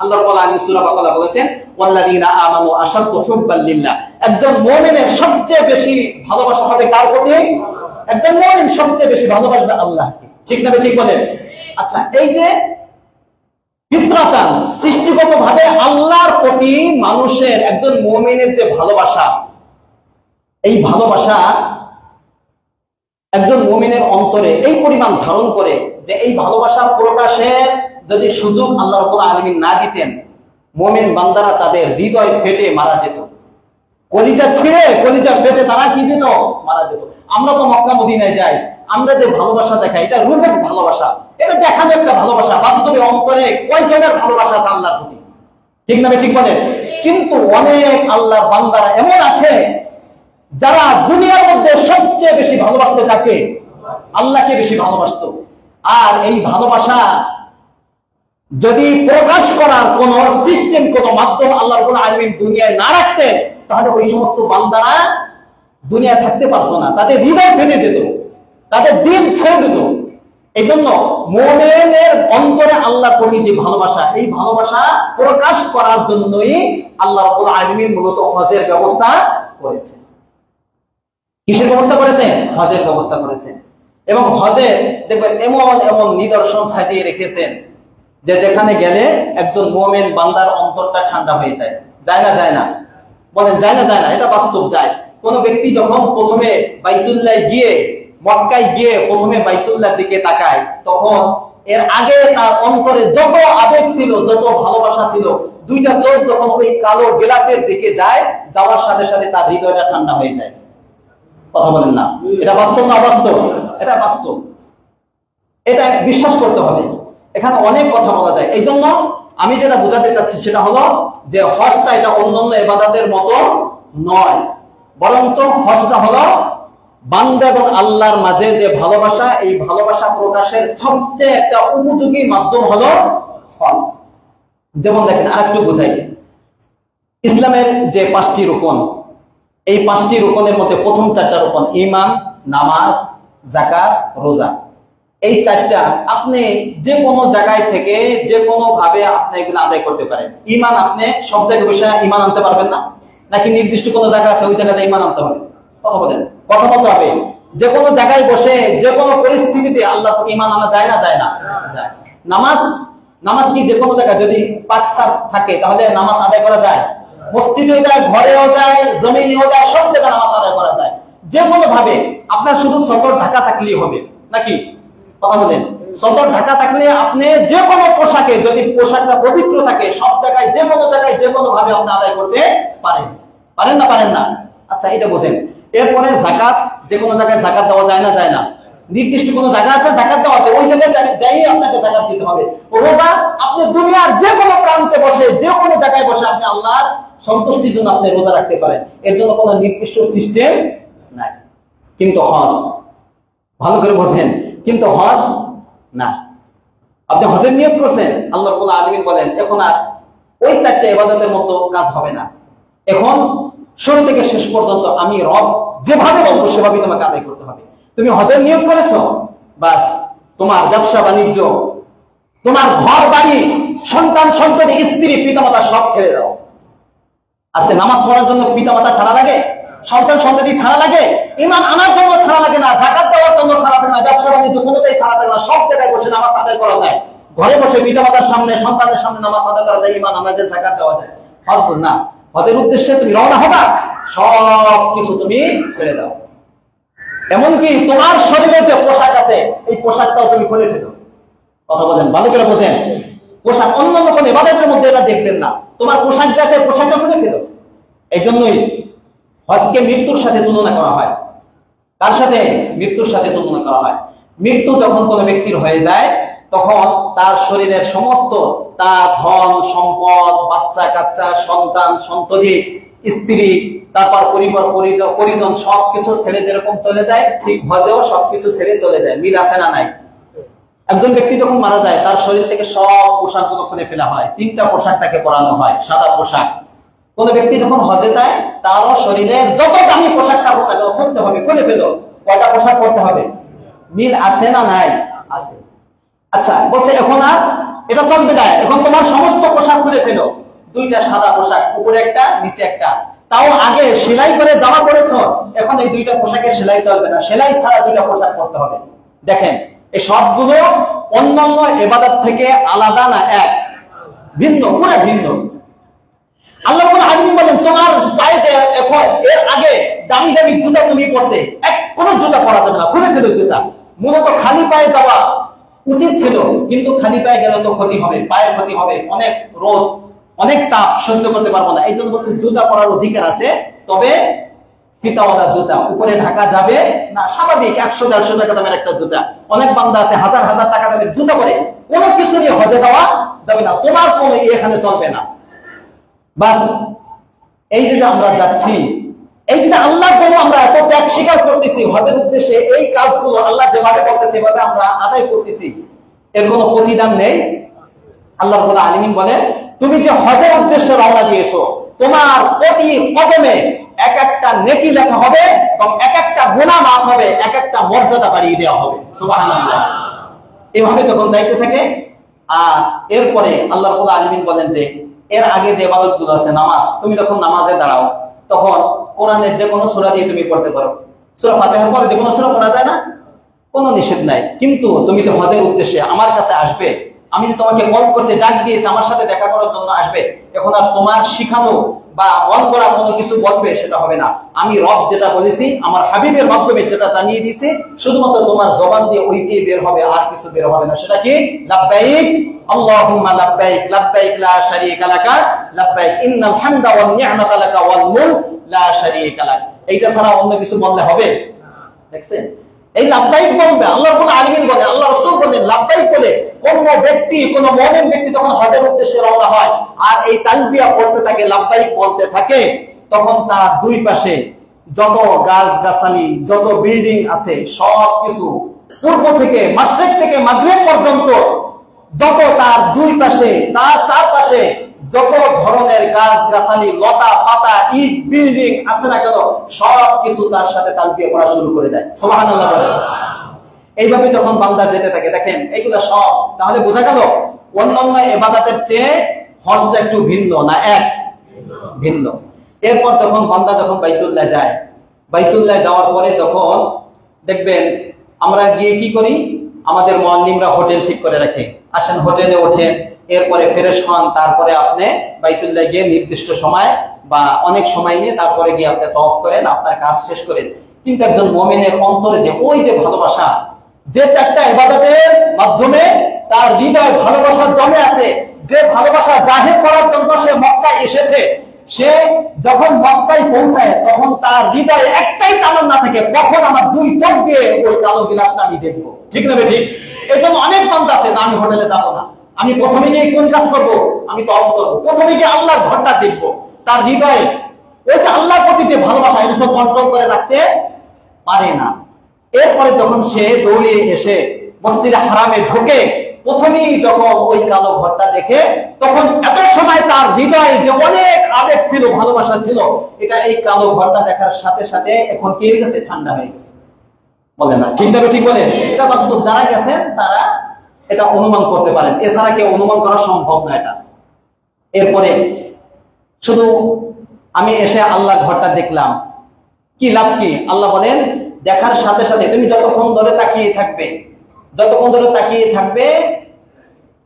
আল্লাহ রাব্বুল আলামিন সূরা বাকারা বলেছেন, ওয়াল্লাযীনা আমানু আশাদ্দু হুব্বাল লিল্লাহ। একজন মুমিনের সবচেয়ে বেশি ভালোবাসা হবে কার প্রতি? একজন মুমিন সবচেয়ে বেশি ভালোবাসবে আল্লাহকে। ঠিক না? ঠিক বলেন। আচ্ছা, এই যে ফিতরাতান, সৃষ্টিগতভাবে আল্লাহর প্রতি মানুষের, একজন মুমিনের যে ভালোবাসা, এই ভালোবাসা একজন মুমিনের অন্তরে এই পরিমাণ ধারণ করে যে এই ভালোবাসার প্রকাশের যদি সুযোগ আল্লাহ রাব্বুল আলামিন না দিতেন, মুমিন বান্দারা তাদের হৃদয় ফেটে মারা যেত, কলিজা ছিঁড়ে, কলিজা ফেটে তারা কি যেত? মারা যেত। আমরা তো মক্কা মদিনায় যাই, আমরা যে ভালোবাসা দেখাই, এটা রূপক ভালোবাসা, এটা দেখানো একটা ভালোবাসা। বাস্তবে অন্তরে কয়জনের ভালোবাসা আছে আল্লাহর প্রতি? ঠিক না? ঠিক বলেন। কিন্তু অনেক আল্লাহর বান্দারা এমন আছে যারা দুনিয়ার মধ্যে সবচেয়ে বেশি ভালোবাসতে থাকে, আল্লাহকে বেশি ভালোবাসত। আর এই ভালোবাসা যদি প্রকাশ করার কোন সিস্টেম, কোন মাধ্যম আল্লাহ রাব্বুল আলামিন দুনিয়ায় না রাখতেন, তাহলে ওই সমস্ত বান্দারা দুনিয়ায় থাকতে পারতো না, তাদের হৃদয় ফেটে যেত, তাদের দিল ছেড়ে দিত। এই জন্য মুমিনের অন্তরে আল্লাহর প্রতি যে ভালোবাসা, এই ভালোবাসা প্রকাশ করার জন্যই আল্লাহ রাব্বুল আলামিন মূলত হজের ব্যবস্থা করেছেন। কিসের ব্যবস্থা করেছেন? হজের ব্যবস্থা করেছেন। এবং হজে দেখবেন এমন এমন নিদর্শন সাজিয়ে রেখেছেন যে যেখানে গেলে একজন মুমিন বান্দার অন্তরটা ঠান্ডা হয়ে যায়। যায় না? যায় না? বলেন, যায় না? যায় না? এটা বাস্তব যায়। কোন ব্যক্তি যখন প্রথমে বাইতুল্লাহ গিয়ে, মক্কায় গিয়ে প্রথমে বাইতুল্লাহর দিকে তাকায়, তখন এর আগে তার অন্তরে যত আবেগ ছিল, যত ভালোবাসা ছিল, দুইটা চোখ যখন ওই কালো গেলাফের দিকে যায়, যাওয়ার সাথে সাথে তার হৃদয়টা ঠান্ডা হয়ে যায়। কথা বলেন না? এটা বাস্তব না অবাস্তব? এটা বাস্তব, এটা বিশ্বাস করতে হবে। এখানে অনেক কথা বলা যায়। এই জন্য আমি যেটা বোঝাতে চাচ্ছি সেটা হলো যে হজটা এটা অন্যান্য ইবাদতের মতো নয়, বরঞ্চ হজটা হলো বান্দা এবং আল্লাহর মাঝে যে ভালোবাসা, এই ভালোবাসা প্রকাশের সবচেয়ে একটা উপযোগী মাধ্যম হলো হজ। যেমন দেখেন, আরেকটু বোঝাই, ইসলামের যে 5টি রুকন, এই 5টি রুকনের মধ্যে প্রথম 4টা রুকন ঈমান, নামাজ, যাকাত, রোজা। এই 4টা আপনি যে কোনো জায়গায় থেকে যে কোনো ভাবে আপনি এগুলো আদায় করতে পারেন। ঈমান আপনি সব জায়গায় বসে ঈমান আনতে পারবেন না, নাকি নির্দিষ্ট কোনো জায়গা আছে ওই জায়গাতে ঈমান আনতে হবে? কথা বলেন, কথা বলতে হবে। যে কোনো জায়গায় বসে যে কোনো পরিস্থিতিতে আল্লাহ ঈমান আনা যায় না? যায় না? যায়। নামাজ, নামাজ কি যে কোনো জায়গায় যদি 5 সাফ থাকে তাহলে নামাজ আদায় করা যায়? মসজিদেও যায়, ঘরেও যায়, জমিনেও যায়, সব জায়গায় নামাজ আদায় করা যায় যে কোনো ভাবে। আপনার শুধু সতর ঢাকা থাকলেই হবে নাকি? কথা বলেন, সতর ঢাকা থাকলে আপনি যে কোনো পোশাকে, যদি পোশাকটা পবিত্র থাকে, সব জায়গায় যে কোনো জায়গায় যে কোনো ভাবে আপনি আদায় করতে পারেন। পারেন না? পারেন না? আচ্ছা, এটা বোঝেন। এরপরে যাকাত, যে কোনো জায়গায় যাকাত দেওয়া যায় না? যায় না? নির্দিষ্ট কোনো জায়গা আছে যাকাত দেওয়া হবে, ওই জায়গায় যাই আপনাকে যাকাত দিতে হবে। রোজা আপনি দুনিয়ার যে কোনো প্রান্তে বসে, যে কোনো জায়গায় বসে আপনি আল্লাহর সন্তুষ্টির জন্য আপনি রোজা রাখতে পারেন, এর জন্য কোনো নির্দিষ্ট সিস্টেম নাই। কিন্তু হজ, ভালো করে বোঝেন, কিন্তু হজ না। আপনি হজের নিয়ত করছেন, আল্লাহ রাব্বুল আলামিন বলেন এখন আর ওই 4টা ইবাদতের মতো কাজ হবে না। এখন শুরু থেকে শেষ পর্যন্ত আমি রব যেভাবে বলবো সেভাবে তোমাকে আদায় করতে হবে। তুমি হজের নিয়ত করেছো, বাস তোমার ব্যবসা বাণিজ্য, তোমার ঘর বাড়ি, সন্তান সন্ততি, স্ত্রী, পিতামাতা সব ছেড়ে দাও। আজকে নামাজ পড়ার জন্য পিতামাতা ছাড়া লাগে, সন্তান সন্ততি ছাড়া লাগে, ঈমান আনার জন্য ছাড়া লাগে না, যাকাত দেওয়ার জন্য ছাড়া লাগে না, ব্যবসা বাণিজ্য কোনোটাই ছাড়া লাগে না, সব জায়গায় বসে নামাজ আদায় করা যায়। ঘরে বসে পিতামাতার সামনে, সন্তানের সামনে নামাজ আদায় করা যায়, ঈমান আনা যায়, যাকাত দেওয়া যায়। হজ না, হজের উদ্দেশ্যে তুমি রওনা হবা, সব কিছু তুমি ছেড়ে দাও। এমনকি তোমার শরীরে যে পোশাক আছে এই পোশাকটাও তুমি খুলে ফেলো। কথা বলেন, ভালো করে বোঝেন। পোশাক অন্যান্য কোন ইবাদতের মধ্যে এটা দেখবেন না, তোমার পোশাক যে আছে পোশাকটা খুলে ফেলো। এই জন্যই হজকে মৃত্যুর সাথে তুলনা করা হয়। তার সাথে মৃত্যুর সাথে তুলনা করা হয়। মৃত্যু যখন কোনো ব্যক্তির হয়ে যায় তখন তার শরীরের সমস্ত, তার ধন সম্পদ, বাচ্চা কাচ্চা, সন্তান সন্ততি, স্ত্রী, তারপর পরিবার পরিজন সবকিছু ছেড়ে যেরকম চলে যায়, ঠিক হজেও সবকিছু ছেড়ে চলে যায়। মিল আছে না নাই? একজন ব্যক্তি যখন মারা যায় তার শরীর থেকে সব পোশাকগুলো খুলে ফেলা হয়, 3টা পোশাক তাকে পরানো হয়, সাদা পোশাক। কোন ব্যক্তি যখন হজে যায় তারও শরীরে যত দামি পোশাক থাকুক না কেন খুলতে হবে, খুলে ফেলো। কয়টা পোশাক পরতে হবে? মিল আছে না নাই? আছে। আচ্ছা, বলছে এখন আর এটা চলবে না, এখন তোমার সমস্ত পোশাক খুলে ফেলো। 2টা সাদা পোশাক, উপরে একটা নিচে একটা, তাও আগে সেলাই করে জামা পরেছো, এখন এই 2টা পোশাকের সেলাই চলবে না, সেলাই ছাড়া 2টা পোশাক পরতে হবে। দেখেন, এই সবগুলো অন্যান্য ইবাদত থেকে আলাদা না, এক, ভিন্ন, পুরো ভিন্ন। আল্লাহ রাব্বুল আলামিন বলেন তোমার পায়ে এখন এর আগে দামি দামি জুতা তুমি পরতে, কোনো জুতা পরা যাবে না, খুলে ফেলো জুতা। মূলত খালি পায়ে যাওয়া উচিত ছিল, কিন্তু খালি পায়ে গেলে তো ক্ষতি হবে, পায়ের ক্ষতি হবে, অনেক রোদ, অনেক তাপ সহ্য করতে পারবো না। এই জন্য বলছে জুতা পরার অধিকার আছে, তবে ফিতাওয়ালা জুতা, উপরে ঢাকা যাবে না, স্বাভাবিক 100-150 টাকা দামের একটা জুতা। অনেক বান্দা আছে হাজার হাজার টাকা দামের জুতা পরে, কোনো কিছু নিয়ে হজে যাওয়া যাবে না, তোমার কোনো এখানে চলবে না। বাস এই যে আমরা যাচ্ছি, এই যে আল্লাহর জন্য আমরা এত ত্যাগ স্বীকার করতেছি, হজের উদ্দেশ্যে এই কাজগুলো আল্লাহ যেভাবে করতেছে এভাবে আমরা আদায় করতেছি, এর কোনো প্রতিদান নেই। আল্লাহ রাব্বুল আলামিন বলেন তুমি যে হজের উদ্দেশ্যে রওনা দিয়েছো, তোমার প্রতি কদমে এক একটা নেকি লেখা হবে এবং এক একটা গুনাহ মাফ হবে, এক একটা মর্যাদা বাড়িয়ে দেওয়া হবে। সুবহানাল্লাহ। এভাবে যখন যাইতে থাকে, আর এরপরে আল্লাহ রাব্বুল আলামিন বলেন যে এর আগে যে ইবাদতগুলো আছে, নামাজ, তুমি যখন নামাজে দাঁড়াও তখন কোরআনের যে কোনো সূরা দিয়ে তুমি পড়তে পারো। সূরা ফাতিহার পরে যে কোনো সূরা পড়া যায় না, কোনো নিষেধ নাই। কিন্তু তুমি যে হজের উদ্দেশ্যে আমার কাছে আসবে, আমি তোমাকে কল করছি, ডাক দিয়েছি, আমার সাথে দেখা করার জন্য আসবে, এখন আর তোমার শিখানো বা মন করা কোনো কিছু বলবে সেটা হবে না। আমি রব যেটা বলেছি আমার হাবিবের মাধ্যমে যেটা জানিয়ে দিয়েছি, শুধুমাত্র তোমার জবান দিয়ে ওইটাই বের হবে, আর কিছু বের হবে না। সেটা কি? লাব্বাইক আল্লাহুম্মা লাব্বাইক, লাব্বাইক লা শারীকা লাকা, লাব্বাইক ইন্নাল হামদা ওয়ান নি'মাতা লাকা ওয়াল মুলক লা শারীকা লাক। এইটা ছাড়া অন্য কিছু বললে হবে? দেখছেন, এই লাব্বাইক বলবে। আল্লাহ রাব্বুল আলামিন বলে, আল্লাহ রাসূল বলেন লাব্বাইক বলে কোন ব্যক্তি, কোন মুমিন ব্যক্তি যখন হজের উদ্দেশ্যে রওনা হয় আর এই তালবিয়া বলতে থাকে, লাব্বাইক বলতে থাকে, তখন তার দুই পাশে যত গাছ-গাছালি, যত বিল্ডিং আছে সবকিছু পূর্ব থেকে মাশরিক থেকে মাগরিব পর্যন্ত যত তার দুই পাশে, তার চারপাশে যত ধরনের গাছ-গাছালি, লতা পাতা, ইট, বিল্ডিং আছে না কেন সবকিছু তার সাথে তালবিয়া পড়া শুরু করে দেয়। সুবহানাল্লাহ বলেন। এইভাবে যখন বান্দা যেতে থাকে, দেখেন এইগুলা সব, তাহলে বোঝা গেল অন্যান্য ইবাদতের চেয়ে হজটা একটু ভিন্ন না, এক ভিন্ন। এরপর যখন বান্দা যখন বাইতুল্লাহ যায়, বাইতুল্লাহ যাওয়ার পরে যখন দেখবেন আমরা গিয়ে কি করি, আমাদের মুআল্লিমরা হোটেল ঠিক করে রাখে, আসেন হোটেলে ওঠেন, এরপরে ফ্রেশ হন, তারপরে আপনি বাইতুল্লাহ গিয়ে নির্দিষ্ট সময় বা অনেক সময় নিয়ে তারপরে গিয়ে আপনি তওয়াফ করেন, আপনার কাজ শেষ করেন। কিন্তু একজন মুমিনের অন্তরে যে ওই যে ভালোবাসা, যে একটা ইবাদতের মাধ্যমে তার হৃদয় ভালোবাসা জমে আছে, যে ভালোবাসা জাহির করার জন্য সে মক্কায় এসেছে, সে যখন মক্কায় পৌঁছায় তখন তার হৃদয়ে একটাই তামান্না থাকে, কখন আমার দুই চোখ দিয়ে ওই কালো বিলাসটা আমি দেখবো। ঠিক না ঠিক? এই জন্য অনেক বান্দা আছে না, আমি হোটেলে যাবো না, আমি প্রথমে গিয়ে কোন কাজ করবো, আমি তওয়াফ করবো, প্রথমে গিয়ে আল্লাহর ঘরটা দেখবো। তার হৃদয়ে ওই যে আল্লাহর প্রতি যে ভালোবাসা, এটা সব কন্ট্রোল করে রাখতে পারে না। এরপরে যখন সে দৌড়ে এসে মসজিদে হারামে ঢোকে, প্রথমেই যখন ওই কালো ঘরটা দেখে, তখন এত সময় তার হৃদয়ে যে অনেক আবেগ ছিল, ভালোবাসা ছিল, এটা এই কালো ঘরটা দেখার সাথে সাথে এখন কি হয়ে গেছে, ঠান্ডা হয়ে গেছে। বলে না ঠিক ঠিক বলে, এটা বাস্তব যারা গেছেন তারা এটা অনুমান করতে পারেন, এছাড়া কেউ অনুমান করা সম্ভব না এটা। এরপরে শুধু আমি এসে আল্লাহ ঘরটা দেখলাম, কি লাভ কি? আল্লাহ বলেন দেখার সাথে সাথে তুমি যতক্ষণ ধরে তাকিয়ে থাকবে, যতক্ষণ ধরে তাকিয়ে থাকবে,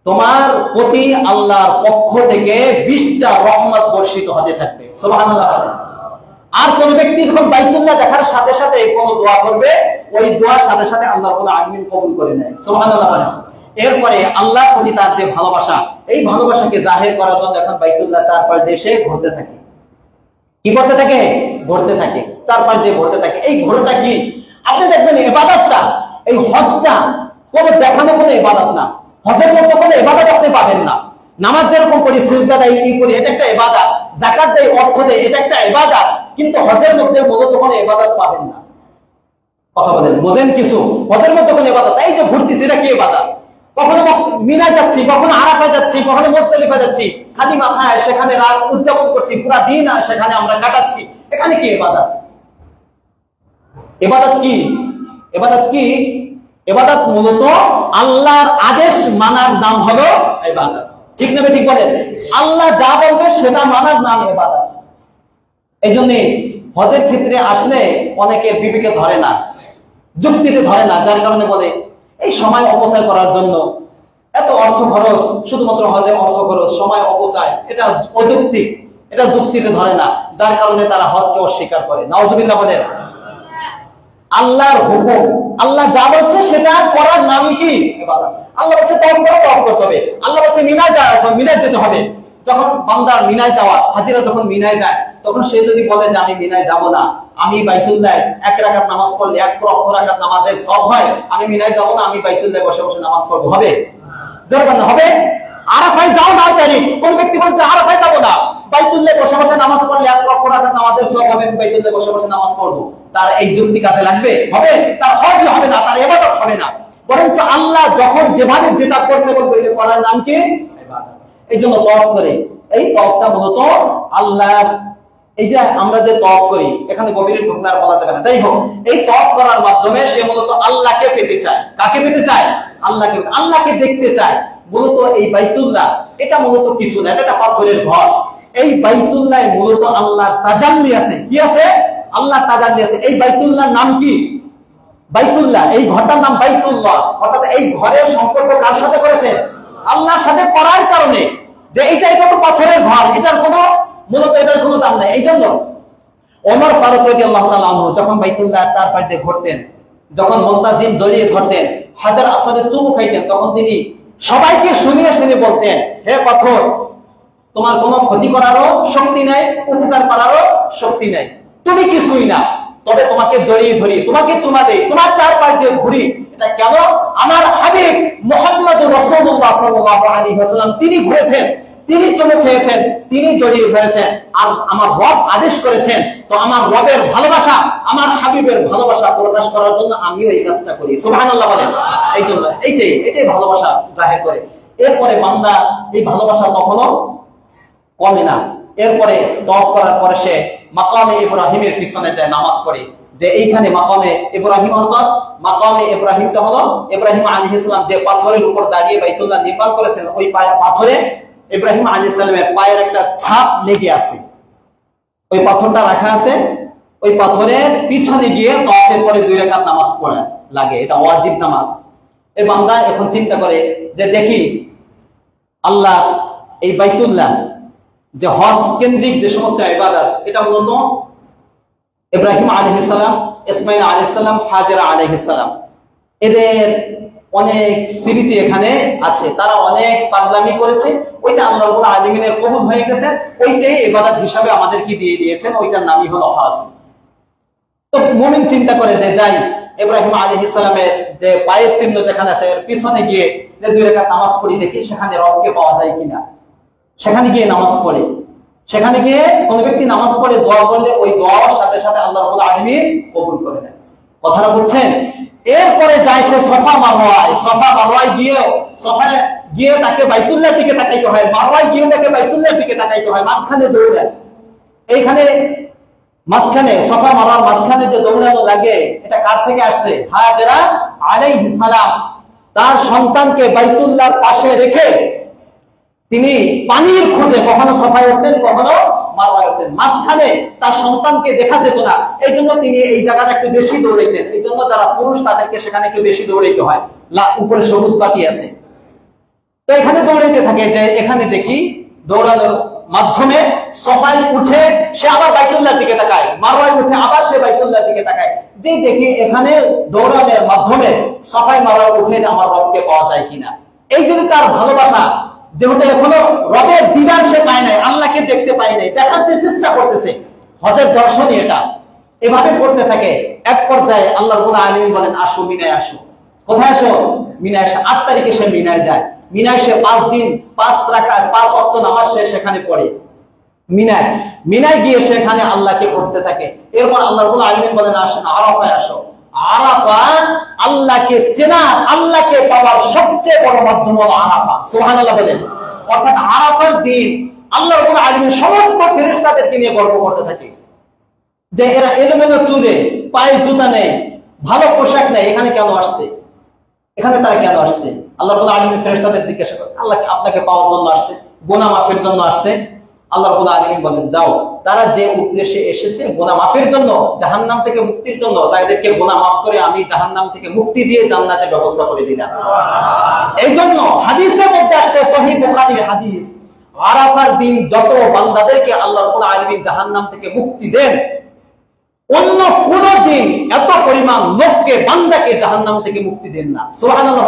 তোমার প্রতি আল্লাহর পক্ষ থেকে 20টা রহমত বর্ষিত হতে থাকবে। সুবহানাল্লাহ। আর কোন ব্যক্তি যখন বাইতুল্লাহ দেখার সাথে সাথে কোন দোয়া করবে, ওই দোয়ার সাথে সাথে আল্লাহ রাব্বুল আলামিন কবুল করে নেয়। সুবহানাল্লাহ। এরপরে আল্লাহর প্রতি তার যে ভালোবাসা, এই ভালোবাসাকে জাহির করার জন্য এখন বাইতুল্লাহ চারপাশ দেশে ঘুরতে থাকে। কি করতে থাকে? ঘুরতে থাকে, চারপাশ দিয়ে ঘুরতে থাকে। এই ঘোরাটা কি? আপনি দেখবেন ইবাদতটা, এই হজটা কোন দেখানো কোনো ইবাদত না। হজের মতো কোনো ইবাদত আপনি পাবেন না। নামাজ যেরকম করি, সিজদা দেই, এই করি, এটা একটা ইবাদত। যাকাত দেই, অর্থ দেই, এটা একটা ইবাদত। কিন্তু হজের মধ্যে মূলত কোনো ইবাদত পাবেন না। কথা বলেন, বোঝেন কিছু? হজের মতো কোনো ইবাদত, এই যে ঘুরতেছি, এটা কি ইবাদত? কখনো মিনা যাচ্ছি, কখনো আরাফা যাচ্ছি, কখনো মুজদালিফা যাচ্ছি, খালি মাথায় সেখানে রাত উদযাপন করছি, পুরা দিন আর সেখানে আমরা কাটাচ্ছি, এখানে কি ইবাদত? ইবাদত কি? ইবাদত কি? ইবাদত মূলত আল্লাহর আদেশ মানার নাম হলো ইবাদত। ঠিক না ঠিক বলেন? আল্লাহ যা বলবে সেটা মানার নাম ইবাদত। এই জন্য হজের ক্ষেত্রে আসলে অনেকের বিবেকে ধরে না, যুক্তিতে ধরে না, যার কারণে বলে এই সময় অপচয় করার জন্য এত অর্থ খরচ, শুধুমাত্র হজে অর্থ খরচ, সময় অপচয়, এটা অযৌক্তিক, এটা যুক্তিতে ধরে না, যার কারণে তারা হজকে অস্বীকার করে। নাউজুবিল্লাহ বলেন। আল্লাহর হুকুম, আল্লাহ যা বলছে সেটা করার নামই কি? ইবাদত। আল্লাহ বলছে তওয়াফ করো, তওয়াফ করতে হবে। আল্লাহ বলছে মিনায় যাও, মিনায় যেতে হবে। যখন বান্দা মিনায় যাওয়া, হাজিরা যখন মিনায় যায়, তখন সে যদি বলে যে আমি মিনায় যাব না, আমি বাইতুল্লাহ 1 রাকাত নামাজ পড়লে 1 রাকাত নামাজের সওয়াব হয়, আমি মিনায় যাব না, আমি বাইতুল্লাহ বসে বসে নামাজ পড়ব, হবে? জোরে হবে? আরাফায় যাও না জানি, কোন ব্যক্তি বলছে আরাফায় যাব না, বাইতুল্লাহ বসে বসে নামাজ পড়লে 1 রাকাত নামাজের সওয়াব হবে, আমি বাইতুল্লাহ বসে বসে নামাজ পড়ব, তার এই যুক্তি কাজে লাগবে? হবে? তার হজ হবে না, তার ইবাদত হবে না। বরঞ্চ আল্লাহ যখন যেভাবে যেটা করতে বলবে এটা করার নাম কি? ইবাদত। এই জন্য তওয়াফ করে, এই তওয়াফটা মূলত আল্লাহর, এই যে আমরা যে তওয়াফ করি, এখানে গভীরে ঢুকলে আর বলা যাবে না, যাই হোক, এই তওয়াফ করার মাধ্যমে সে মূলত আল্লাহকে পেতে চায়। কাকে পেতে চায়? আল্লাহকে, আল্লাহকে দেখতে চায়। মূলত এই বাইতুল্লাহ এটা মূলত কিছু না, এটা একটা পাথরের ঘর। এই বাইতুল্লাহ মূলত আল্লাহর তাজাল্লি আছে। কি আছে? আল্লাহর তাজাল্লি আছে। এই বাইতুল্লাহর নাম কি? বাইতুল্লাহ, এই ঘরটার নাম বাইতুল্লাহ। অর্থাৎ এই ঘরের সম্পর্ক কার সাথে করেছে? আল্লাহর সাথে করার কারণে, যে এটা তো পাথরের ঘর, এটার কোনো মূলত এটার কোনো দাম নাই। এই জন্য ওমর ফারুক রাদিয়াল্লাহু তাআলা আনহু যখন বাইতুল্লাহ চারপাশ দিয়ে ঘুরতেন, যখন মুলতাজিম জড়িয়ে ধরতেন, হাজার আসাদের চুমু খাইতেন, তখন তিনি সবাইকে শুনিয়ে শুনিয়ে বলতেন, হে পাথর, তোমার কোনো ক্ষতি করারও শক্তি নাই, উপকার করারও শক্তি নাই, তুমি কিছুই না, তবে তোমাকে জড়িয়ে ধরি, তোমাকে চুমা দেই, তোমার চারপাশ দিয়ে ঘুরি। এটা কেন? আমার হাবিব সাল্লাল্লাহু আলাইহি ওয়াসাল্লাম তিনি ঘুরেছেন, তিনি চুমু খেয়েছেন, তিনি জড়িয়ে ধরেছেন, আর আমার রব আদেশ করেছেন। তো আমার রবের ভালোবাসা, আমার হাবিবের ভালোবাসা প্রকাশ করার জন্য আমিও এই কাজটা করি। সুবহানাল্লাহ বলেন। এই জন্য এটাই ভালোবাসা জাহির করে। এরপরে বান্দা এই ভালোবাসা তখনও কমে না। এরপরে তওয়াফ করার পরে সে মাকামে ইব্রাহিমের পিছনে যায়, নামাজ পড়ে। যে এইখানে মাকামে ইব্রাহিম, অর্থাৎ মাকামে ইব্রাহিমটা হলো ইব্রাহিম আলাইহিস সালাম যে পাথরের উপর দাঁড়িয়ে বাইতুল্লাহ নির্মাণ করেছেন, ওই পাথরে ইব্রাহিম আলাইহিস সালামের পায়ের একটা ছাপ লেগে আছে। ওই পাথরটা রাখা আছে, ওই পাথরের পিছনে গিয়ে তওয়াফের পরে 2 রাকাত নামাজ পড়া লাগে, এটা ওয়াজিব নামাজ। এই বান্দা এখন চিন্তা করে যে দেখি আল্লাহ এই বাইতুল্লাহ যে হজ কেন্দ্রিক যে সমস্ত ইবাদত, এটা মূলত ইব্রাহিম আলাইহিস সালাম, ইসমাঈল আলাইহিস সালাম, হাজেরা আলাইহিস সালাম এদের অনেক স্মৃতি এখানে আছে। তারা অনেক পাগলামি করেছে, ওইটা আল্লাহ রাব্বুল আলামিনের কবুল হয়ে গেছে, ওইটাই ইবাদত হিসাবে আমাদেরকে দিয়ে দিয়েছেন, ওইটার নামই হলো হজ। তো মুমিন চিন্তা করে যে যাই ইব্রাহিম আলাইহিস সালামের যে পায়ের চিহ্ন যেখানে আছে এর পিছনে গিয়ে 2 রাকাত নামাজ পড়ি, দেখি সেখানে রবকে পাওয়া যায় কিনা। সেখানে গিয়ে নামাজ পড়ে, সেখানে গিয়ে কোন ব্যক্তি নামাজ পড়ে দোয়া করলে ওই দোয়ার সাথে সাথে আল্লাহ রাব্বুল আলামিন কবুল করে নেন। কথাটা বুঝছেন? এরপরে যায় সে সফা মারওয়ায় গিয়ে তাকে বাইতুল্লাহর দিকে তাকাইতে হয়, মারওয়ায় গিয়ে তাকে বাইতুল্লাহর দিকে তাকাইতে হয়, মাঝখানে দৌড়ায়। এইখানে মাঝখানে সফা মারওয়ার মাঝখানে যে দৌড়ানো লাগে, এটা কার থেকে আসছে? হাজেরা আলাইহিস সালাম তার সন্তানকে বাইতুল্লাহর পাশে রেখে তিনি পানির খোঁজে কখনো সফায় উঠতেন, কখনো মারওয়ায় উঠতেন। মাঝখানে তার সন্তানকে দেখা যেত না, এই জন্য তিনি এই জায়গাটা একটু বেশি দৌড়াইতেন। এই জন্য যারা পুরুষ তাদেরকে সেখানে একটু বেশি দৌড়াইতে হয়। উপরে সবুজ বাতি আছে, তো এখানে দৌড়াইতে থাকে। যে এখানে দেখি দৌড়ানোর মাধ্যমে সফায় উঠে সে আবার বাইতুল্লাহর দিকে তাকায়, মারওয়ায় উঠে আবার সে বাইতুল্লাহর দিকে তাকায়। যে দেখি এখানে দৌড়ানোর মাধ্যমে সফায় মারওয়ায় উঠে আমার রবকে পাওয়া যায় কিনা। এই জন্য তার ভালোবাসা, যেহেতু এখনো রবের দিদার সে পায় নাই, আল্লাহকে দেখতে পায় নাই, দেখার যে চেষ্টা করতেছে, হজের দর্শনই এটা, এভাবে করতে থাকে। এক পর্যায়ে আল্লাহ রাব্বুল আলামিন বলেন আসো মিনায় আসো। কোথায় আসো? মিনায় আসো। 8 তারিখে সে মিনায় যায়। মিনায় সে 5 দিন 5 রাকাত 5 ওয়াক্ত নামাজ সে সেখানে পড়ে। মিনায় গিয়ে সেখানে আল্লাহকে খুঁজতে থাকে। এরপর আল্লাহ রাব্বুল আলামিন বলেন আসেন আরাফায় আসো। আরাফা আল্লাহকে চেনা, আল্লাহকে পাওয়ার সবচেয়ে বড় মাধ্যম হলো আরাফা। সুবহানাল্লাহ বলেন। অর্থাৎ আরাফার দিন আল্লাহ রাব্বুল আলামিন সমস্ত ফেরেশতাদেরকে নিয়ে গর্ব করতে থাকে যে এরা এলোমেলো চুলে, পায়ে জুতা নেই, ভালো পোশাক নেই, এখানে কেন আসছে? এখানে তারা কেন আসছে? আল্লাহ রাব্বুল আলামিন ফেরেশতাদের জিজ্ঞাসা করে, আল্লাহ আপনাকে পাওয়ার জন্য আসছে, গুনাহ মাফের জন্য আসছে। আল্লাহ রাব্বুল আলামিন বলেন যাও, তারা যে উদ্দেশ্যে এসেছে গুনাহ মাফের জন্য, জাহান্নাম থেকে মুক্তির জন্য, তাদেরকে গুনাহ মাফ করে আমি জাহান্নাম থেকে মুক্তি দিয়ে জান্নাতের ব্যবস্থা করে দিলাম। এই জন্য হাদিসের মধ্যে আসছে, সহিহ বুখারীর হাদিস, আরাফার দিন যত বান্দাদেরকে আল্লাহ রাব্বুল আলামিন জাহান্নাম থেকে মুক্তি দেন, অন্য কোন দিন এত পরিমাণ লোককে, বান্দাকে জাহান্নাম থেকে মুক্তি দেন না। সুবহানাল্লাহ।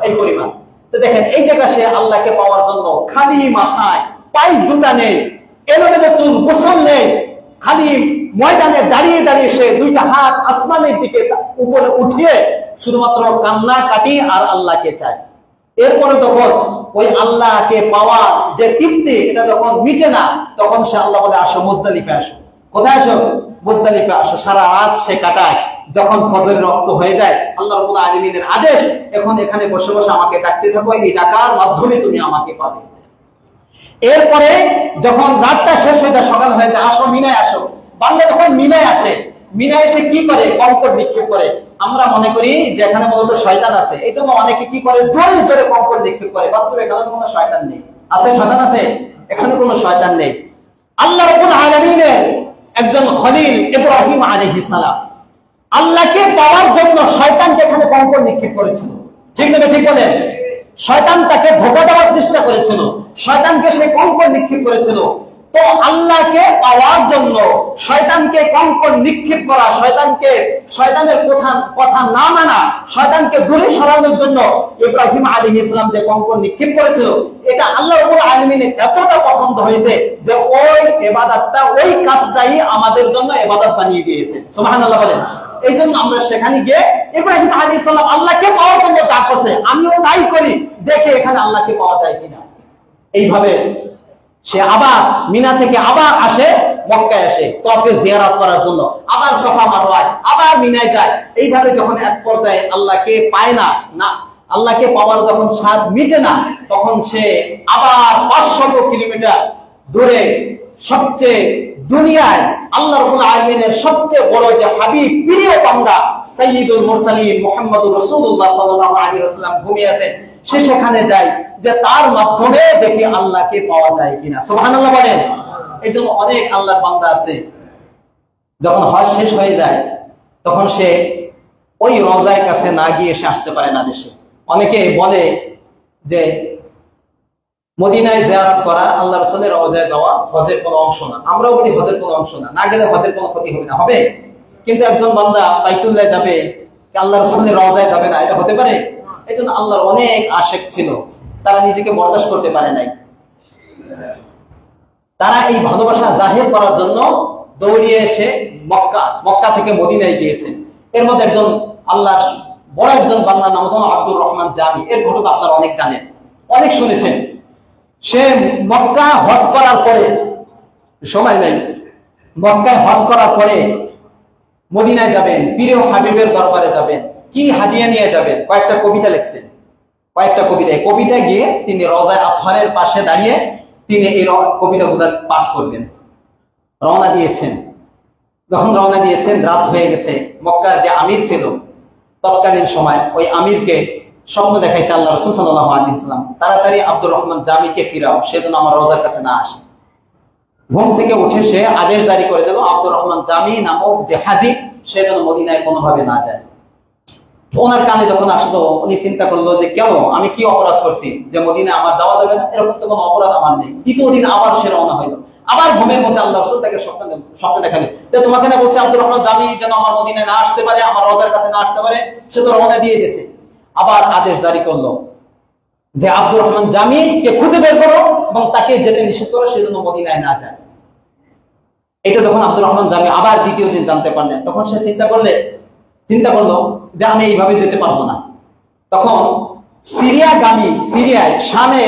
এই পরিমাণ। তো দেখেন এই জায়গা সে আল্লাহকে পাওয়ার জন্য খালি মাথায়, পায়ে জুতা নেই, এলোমেলো চুল, গোসল নেই, খালি ময়দানে দাঁড়িয়ে দাঁড়িয়ে সে 2টা হাত আসমানের দিকে উপরে উঠিয়ে শুধুমাত্র কান্না কাটি আর আল্লাহকে চায়। এরপরে তখন ওই আল্লাহকে পাওয়ার যে তৃপ্তি, এটা যখন মিটে না, তখন সে আল্লাহ বলে আসো মুজদালিফে আসো। কোথায় আসো? মুজদালিফে আসো। সারা রাত সে কাটায়। যখন ফজরের রক্ত হয়ে যায়, আল্লাহ রাব্বুল আলামিনের আদেশ, এখন এখানে বসে বসে আমাকে ডাকতে থাকো, এই ডাকার মাধ্যমে তুমি আমাকে পাবে। এরপরে যখন রাতটা শেষ হয়ে যায়, সকাল হয়ে যায়, আসো মিনায় আসো। বান্দা যখন মিনায় আসে, মিনায় এসে কি করে? কঙ্কর নিক্ষেপ করে। আমরা মনে করি যে এখানে মূলত শয়তান আছে, এই জন্য অনেকে কি করে? জোরে জোরে কঙ্কর নিক্ষেপ করে। বাস্তবে এখানে কোনো শয়তান নেই। আছে শয়তান? আছে? এখানে কোনো শয়তান নেই। আল্লাহ রাব্বুল আলামিনের একজন খলিল ইব্রাহিম আলাইহিস সালাম আল্লাহকে পাওয়ার জন্য শয়তানকে এখানে কঙ্কর নিক্ষেপ করেছিল। ঠিক না? ঠিক বলেন। শয়তান তাকে ধোঁকা দেওয়ার চেষ্টা করেছিল, শয়তানকে সে কঙ্কর নিক্ষেপ করেছিল। তো আল্লাহকে পাওয়ার জন্য শয়তানকে কঙ্কর নিক্ষেপ করা, শয়তানের কথা না মানা, শয়তানকে দূরে সরানোর জন্য ইব্রাহিম আলাইহিস সালাম যে কঙ্কর নিক্ষেপ করেছিল, এটা আল্লাহ রাব্বুল আলামিনের এতটা পছন্দ হয়েছে যে ওই ইবাদতটা, ওই কাজটাই আমাদের জন্য ইবাদত বানিয়ে দিয়েছে। সুবহানাল্লাহ বলেন। এই জন্য আমরা সেখানে গিয়ে ইব্রাহিম আলাইহিস সালাম আল্লাহকে পাওয়ার জন্য ডাকছে, আমিও তাই করি, দেখে এখানে আল্লাহকে পাওয়া যায় কিনা। এইভাবে সে আবার মিনা থেকে আবার আসে, মক্কায় আসে তওয়াফে জিয়ারত করার জন্য, আবার সাফা মারওয়ায়, আবার মিনায় যায়। এইভাবে যখন এক পর্যায়ে আল্লাহকে পায় না, আল্লাহকে পাওয়ার যখন স্বাদ মিটে না, তখন সে আবার 500 কিলোমিটার দূরে সবচেয়ে দুনিয়ায় আল্লাহ রাব্বুল আলামিনের সবচেয়ে বড় যে হাবিব, প্রিয় বান্দা সাইয়্যিদুল মুরসালিন মুহাম্মদুর রাসূলুল্লাহ সাল্লাল্লাহু আলাইহি ওয়াসাল্লাম ঘুমিয়ে আছেন, সে সেখানে যায় যে তার মাধ্যমে দেখি আল্লাহকে পাওয়া যায় কিনা। সুবহানাল্লাহ বলেন। এই জন্য অনেক আল্লাহর বান্দা আছে, যখন হজ শেষ হয়ে যায় তখন সে ওই রওজার কাছে না গিয়ে সে আসতে পারে না দেশে। অনেকে বলে যে মদিনায় জিয়ারত করা, আল্লাহ রাসূলের রওজায় যাওয়া হজের কোনো অংশ না। আমরাও বলি হজের কোনো অংশ না, না গেলে হজের কোনো ক্ষতি হবে না। হবে, কিন্তু একজন বান্দা বাইতুল্লাহ যাবে, আল্লাহ রাসূলের রওজায় যাবে না, এটা হতে পারে? এই জন্য আল্লাহর অনেক আশিক ছিল, তারা নিজেকে বরদাস্ত করতে পারে নাই। তারা এই ভালোবাসা জাহির করার জন্য দৌড়িয়ে এসে মক্কা থেকে মদিনায় গিয়েছে। এর মধ্যে একজন আল্লাহ বড় একজন বান্দার নাম হলো আব্দুর রহমান জামি। এর ঘটনা আপনারা অনেক জানেন, অনেক শুনেছেন। সে মক্কা হজ করার পরে, সময় নাই, মক্কায় হজ করার পরে মদিনায় যাবেন, প্রিয় হাবিবের দরবারে যাবেন, কি হাদিয়া নিয়ে যাবেন? কয়েকটা কবিতা লিখছেন, কয়েকটা কবিতা। এই কবিতা গিয়ে তিনি রওজায়ে আতহারের পাশে দাঁড়িয়ে তিনি এই কবিতাগুলো পাঠ করবেন। রওনা দিয়েছেন। যখন রওনা দিয়েছেন, রাত হয়ে গেছে। মক্কার যে আমির ছিল তৎকালীন সময়, ওই আমিরকে স্বপ্ন দেখাইছে আল্লাহ রাসূল সাল্লাল্লাহু আলাইহি ওয়াসাল্লাম, তাড়াতাড়ি আব্দুর রহমান জামিকে ফিরাও, সে যেন আমার রওজার কাছে না আসে। ঘুম থেকে উঠে সে আদেশ জারি করে দিল, আব্দুর রহমান জামি নামক যে হাজী, সে যেন মদিনায় কোনোভাবে না যায়। ওনার কানে যখন আসলো, উনি চিন্তা করলো যে কেন, আমি কি অপরাধ করছি যে মদিনায় আমার যাওয়া যাবে না? এরকম তো কোনো অপরাধ আমার নেই। দ্বিতীয় দিন আবার সে রওনা হইল। আবার ঘুমের মধ্যে আল্লাহ রাসূল তাকে স্বপ্ন দেখালেন যে তোমাকে না বলছে আব্দুর রহমান জামি যেন আমার মদিনায় না আসতে পারে, আমার রওজার কাছে না আসতে পারে, সে তো রওনা দিয়ে গেছে। আবার আদেশ জারি করলো যে আব্দুর রহমান জামিকে খুঁজে বের করো এবং তাকে যেতে নিষেধ করো, সে যেন মদিনায় না যায়। এটা যখন আব্দুর রহমান জামি আবার দ্বিতীয় দিন জানতে পারলেন, তখন সে চিন্তা করলো যে আমি এইভাবে যেতে পারবো না। তখন সিরিয়ায় শামে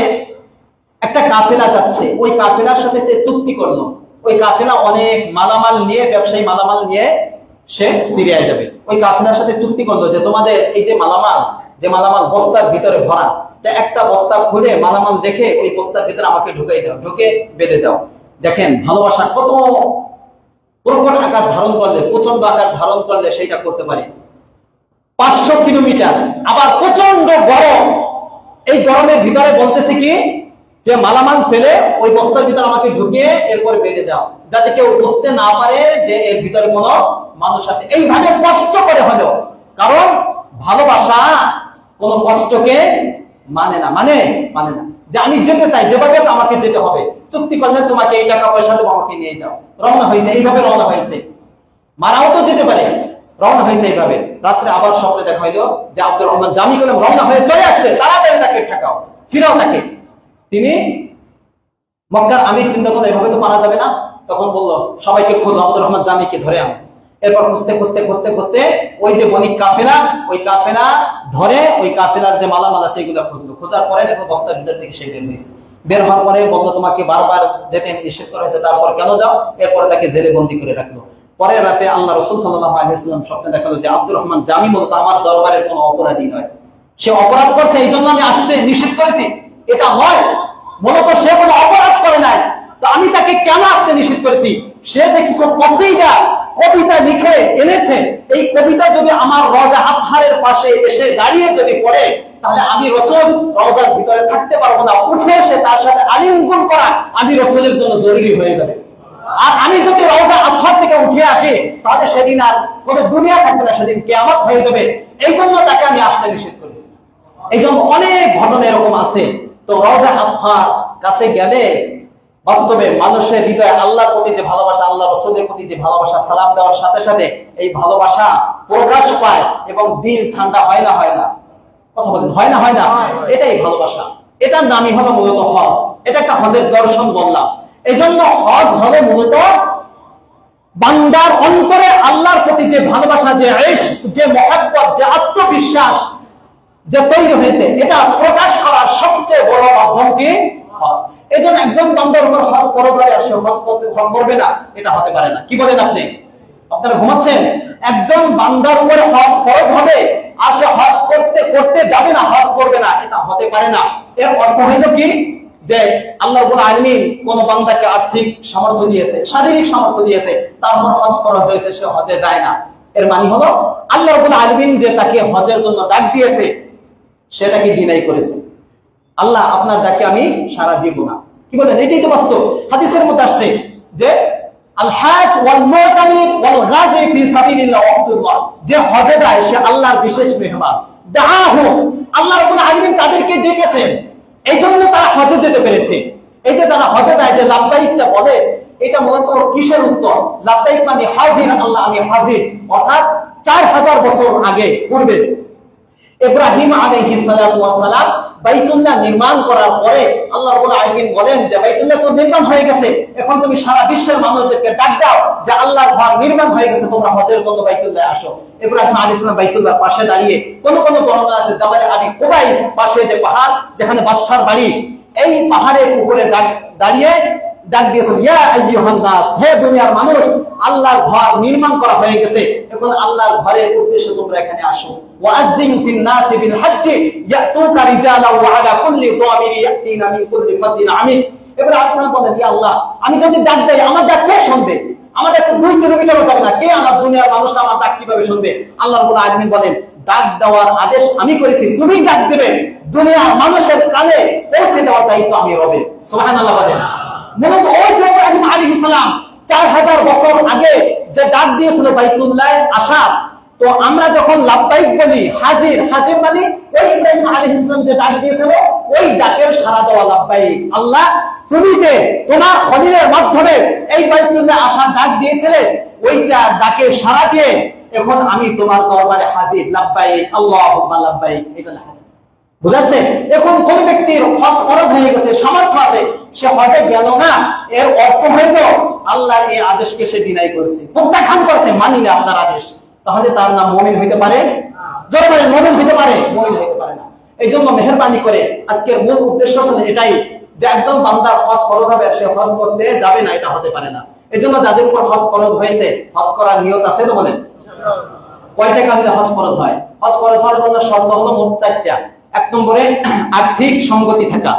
একটা কাফেলা যাচ্ছে, ওই কাফেলার সাথে সে চুক্তি করলো। ওই কাফেলা অনেক মালামাল নিয়ে, ব্যবসায়ী মালামাল নিয়ে সে সিরিয়ায় যাবে। ওই কাফেলার সাথে চুক্তি করলো যে তোমাদের এই যে মালামাল বস্তার ভিতরে ভরা, একটা বস্তা খুলে মালামাল দেখে ওই বস্তার ভিতরে আমাকে ঢুকাই দাও, ঢুকে বেঁধে দাও। দেখেন ভালোবাসা কত প্রকট আকার ধারণ করলে, প্রচন্ড আকার ধারণ করলে সেইটা করতে পারে। 500 কিলোমিটার, আবার প্রচন্ড গরম। এই গরমের ভিতরে বলতেছে কি যে মালামাল ফেলে ওই বস্তার ভিতরে আমাকে ঢুকিয়ে এরপরে বেঁধে দাও, যাতে কেউ বুঝতে না পারে যে এর ভিতরে কোনো মানুষ আছে। এইভাবে কষ্ট করে হলো, কারণ ভালোবাসা কোনো কষ্টকে মানে না, মানে না যে আমি যেতে চাই, যেভাবে আমাকে যেতে হবে, চুক্তি করলে তোমাকে এই টাকা পয়সা দেবো, আমাকে নিয়ে যাও। রওনা হয়েছে, এইভাবে রওনা হয়েছে। মারাও তো যেতে পারে, রওনা হয়েছে এইভাবে। রাত্রে আবার স্বপ্নে দেখা হইলো যে আব্দুর রহমান জামি করলাম রওনা হয়ে চলে আসছে, তাড়াতাড়ি তাকে ঠেকাও, ফিরাও তাকে। তিনি মক্কার আমির চিন্তা করলো এভাবে তো পারা যাবে না। তখন বললো সবাইকে খোঁজো, আব্দুর রহমান জামিকে ধরে আনো। এরপর খুঁজতে ওই যে বণিক কাফেলা, ওই কাফেলা ধরে ওই কাফেলার যে মালামাল আছে এগুলো খুঁজলো। খোঁজার পরে দেখো বস্তার ভিতর থেকে সে বের হয়েছে। বের হওয়ার পরে বললো তোমাকে বারবার যেতে নিষেধ করা হয়েছে, তারপর কেন যাও? এরপরে তাকে জেলে বন্দি করে রাখলো। পরের রাতে আল্লাহ রাসূল সাল্লাল্লাহু আলাইহি ওয়াসাল্লাম স্বপ্নে দেখালো যে আব্দুর রহমান জামি মূলত আমার দরবারের কোনো অপরাধী নয়, সে অপরাধ করছে এই জন্য আমি আসতে নিষেধ করেছি, এটা নয়। মূলত সে কোনো অপরাধ করে নাই, তো আমি তাকে কেন আসতে নিষেধ করেছি? সে যে কিছু কবিতা লিখে এনেছে, এই কবিতা যদি আমার রওজা আতহারের পাশে এসে দাঁড়িয়ে যদি পড়ে, তাহলে আমি রাসূল রওজার ভিতরে থাকতে পারবো না, উঠে এসে তার সাথে আলিঙ্গন করা আমি রাসূলের জন্য জরুরি হয়ে যাবে। আর আমি যদি রওজা আতহার থেকে উঠে আসি, তাহলে সেদিন আর কোনো দুনিয়া থাকবে না, সেদিন কিয়ামত হয়ে যাবে। এই জন্য তাকে আমি আসতে নিষেধ করেছি। এই জন্য অনেক ঘটনা এরকম আছে। তো রওজা আতহার কাছে গেলে বাস্তবে মানুষের হৃদয়ে আল্লাহর প্রতি যে ভালোবাসা, আল্লাহ রাসূলের প্রতি যে ভালোবাসা, সালাম দেওয়ার সাথে সাথে এই ভালোবাসা প্রকাশ পায় এবং দিল ঠান্ডা হয় না? কথা বলেন, হয় না? এটাই ভালোবাসা। এটার নামই হলো মূলত হজ। এটা একটা হজের দর্শন বললাম। এই জন্য হজ হলো মূলত বান্দার অন্তরে আল্লাহর প্রতি যে ভালোবাসা, যে ইশক, যে মহব্বত, যে আত্মবিশ্বাস যে তৈরি হয়েছে, এটা প্রকাশ করার সবচেয়ে বড় মাধ্যম কি? হজ। এই জন্য একজন বান্দার উপর হজ ফরজ হয় আর সে হজ করবে না, এটা হতে পারে না। কি বলেন আপনি? আপনারা ঘুমাচ্ছেন? একজন বান্দার উপর হজ ফরজ হবে আর সে হজ করতে করতে যাবে না, হজ করবে না, এটা হতে পারে না। এর অর্থ হইল কি? যে আল্লাহ রাব্বুল আলামিন কোন বান্দাকে আর্থিক সামর্থ্য দিয়েছে, শারীরিক সামর্থ্য দিয়েছে, তারপর হজ ফরজ হয়েছে, সে হজে যায় না। এর মানে হলো আল্লাহ রাব্বুল আলামিন যে তাকে হজের জন্য ডাক দিয়েছে সেটাকে ডিনাই করেছে। আল্লাহ আপনার ডাকে আমি সাড়া দিব না। কি বলেন? এটাই তো বাস্তব। হাদিসের মধ্যে আসছে যে আল হাজ ওয়াল মুতামির ওয়াল গাজি ফি সাবিলিল্লাহ ওয়াক্তুল্লাহ, যে হজে যায় সে আল্লাহর বিশেষ মেহমান। দাআহু, আল্লাহ রাব্বুল আলামিন তাদেরকে ডেকেছেন, এই জন্য তারা হজে যেতে পেরেছে। এই যে তারা হজে যায়, যে লাব্বাইকটা বলে, এটা মূলত কিসের উত্তর? লাব্বাইক মানে হাজির, আল্লাহ আমি হাজির। অর্থাৎ 4000 বছর আগে পূর্বে ইব্রাহিম আলাইহিস সালাতু ওয়াস সালাম বাইতুল্লাহ নির্মাণ করার পরে আল্লাহ রাব্বুল আলামিন বলেন যে বাইতুল্লাহ তো নির্মাণ হয়ে গেছে, এখন তুমি সারা বিশ্বের মানুষদেরকে ডাক দাও যে আল্লাহর ঘর নির্মাণ হয়ে গেছে, তোমরা হজের জন্য বাইতুল্লাহ আসো। ইব্রাহিম আলাইহিস সালাম বাইতুল্লাহর পাশে দাঁড়িয়ে, কোন কোন বর্ণনা আছে জাবালে আবি কুবাইস, পাশে যে পাহাড় যেখানে বাদশার বাড়ি, এই পাহাড়ের উপরে দাঁড়িয়ে ডাক দিয়েছেন, ইয়া আইয়ুহান নাস, হে দুনিয়ার মানুষ, আল্লাহর ঘর নির্মাণ করা হয়ে গেছে, এখন আল্লাহর ঘরের উদ্দেশ্যে তোমরা এখানে আসো। ওয়াআযযিন ফিন নাসি বিল হজ্জি ইয়াতুকা রিজালান ওয়া আলা কুল্লি দামিরি ইয়াতিনা মিন কুল্লি ফাজ্জিন আমিক। ইব্রাহিম আলাইহিস সালাম বলেন, ইয়া আল্লাহ, আমি যদি ডাক দেই আমার ডাক কে শুনবে? আমার ডাক 2 কিলোমিটারও যাবে না, কে আমার দুনিয়ার মানুষ আমার ডাক কিভাবে শুনবে? আল্লাহ রাব্বুল আলামিন বলেন, ডাক দেওয়ার আদেশ আমি করেছি, তুমি ডাক দেবে, দুনিয়ার মানুষের কানে পৌঁছে দেওয়ার দায়িত্ব আমি রবে। সুবহানাল্লাহ বলেন। মূলত ওই যে ইব্রাহিম আলাইহিস সালাম 4000 বছর আগে যে ডাক দিয়েছিল বাইতুল্লাহ আসার, তো আমরা যখন লাব্বাইক বলি, হাজির, হাজির মানে ওই ইব্রাহিম আলাইহিস সালাম যে ডাক দিয়েছিল ওই ডাকের সাড়া দেওয়া লাব্বাইক। আল্লাহ, তুমি যে তোমার খলিলের মাধ্যমে এই বাইতুল্লাহ আসার ডাক দিয়েছিলে, ওইটা ডাকের সাড়া দিয়ে এখন আমি তোমার দরবারে হাজির, লাব্বাইক আল্লাহুম্মা লাব্বাইক। এটা বুঝাচ্ছে? এখন কোন ব্যক্তির হজ ফরজ হয়ে গেছে, সামর্থ্য আছে, সে হজে গেল না, এর অর্থ হইল আল্লাহর এই আদেশকে সে ডিনাই করেছে, প্রত্যাখ্যান করেছে, মানি না আপনার আদেশ। তাহলে তার নাম মুমিন হইতে পারে? জোরে বলেন, মুমিন হইতে পারে? মুমিন হইতে পারে না। এই জন্য মেহেরবানি করে আজকের মূল উদ্দেশ্য হলো এটাই, যে একদম বান্দার হজ ফরজ হবে, সে হজ করতে যাবে না, এটা হতে পারে না। এই জন্য যাদের উপর হজ ফরজ হয়েছে, হজ করার নিয়ত আছে তো বলেন? কয় টাকা হলে হজ ফরজ হয়? হজ ফরজ হওয়ার জন্য শর্ত হলো মোট 4টা। 1 নম্বরে আর্থিক সঙ্গতি থাকা,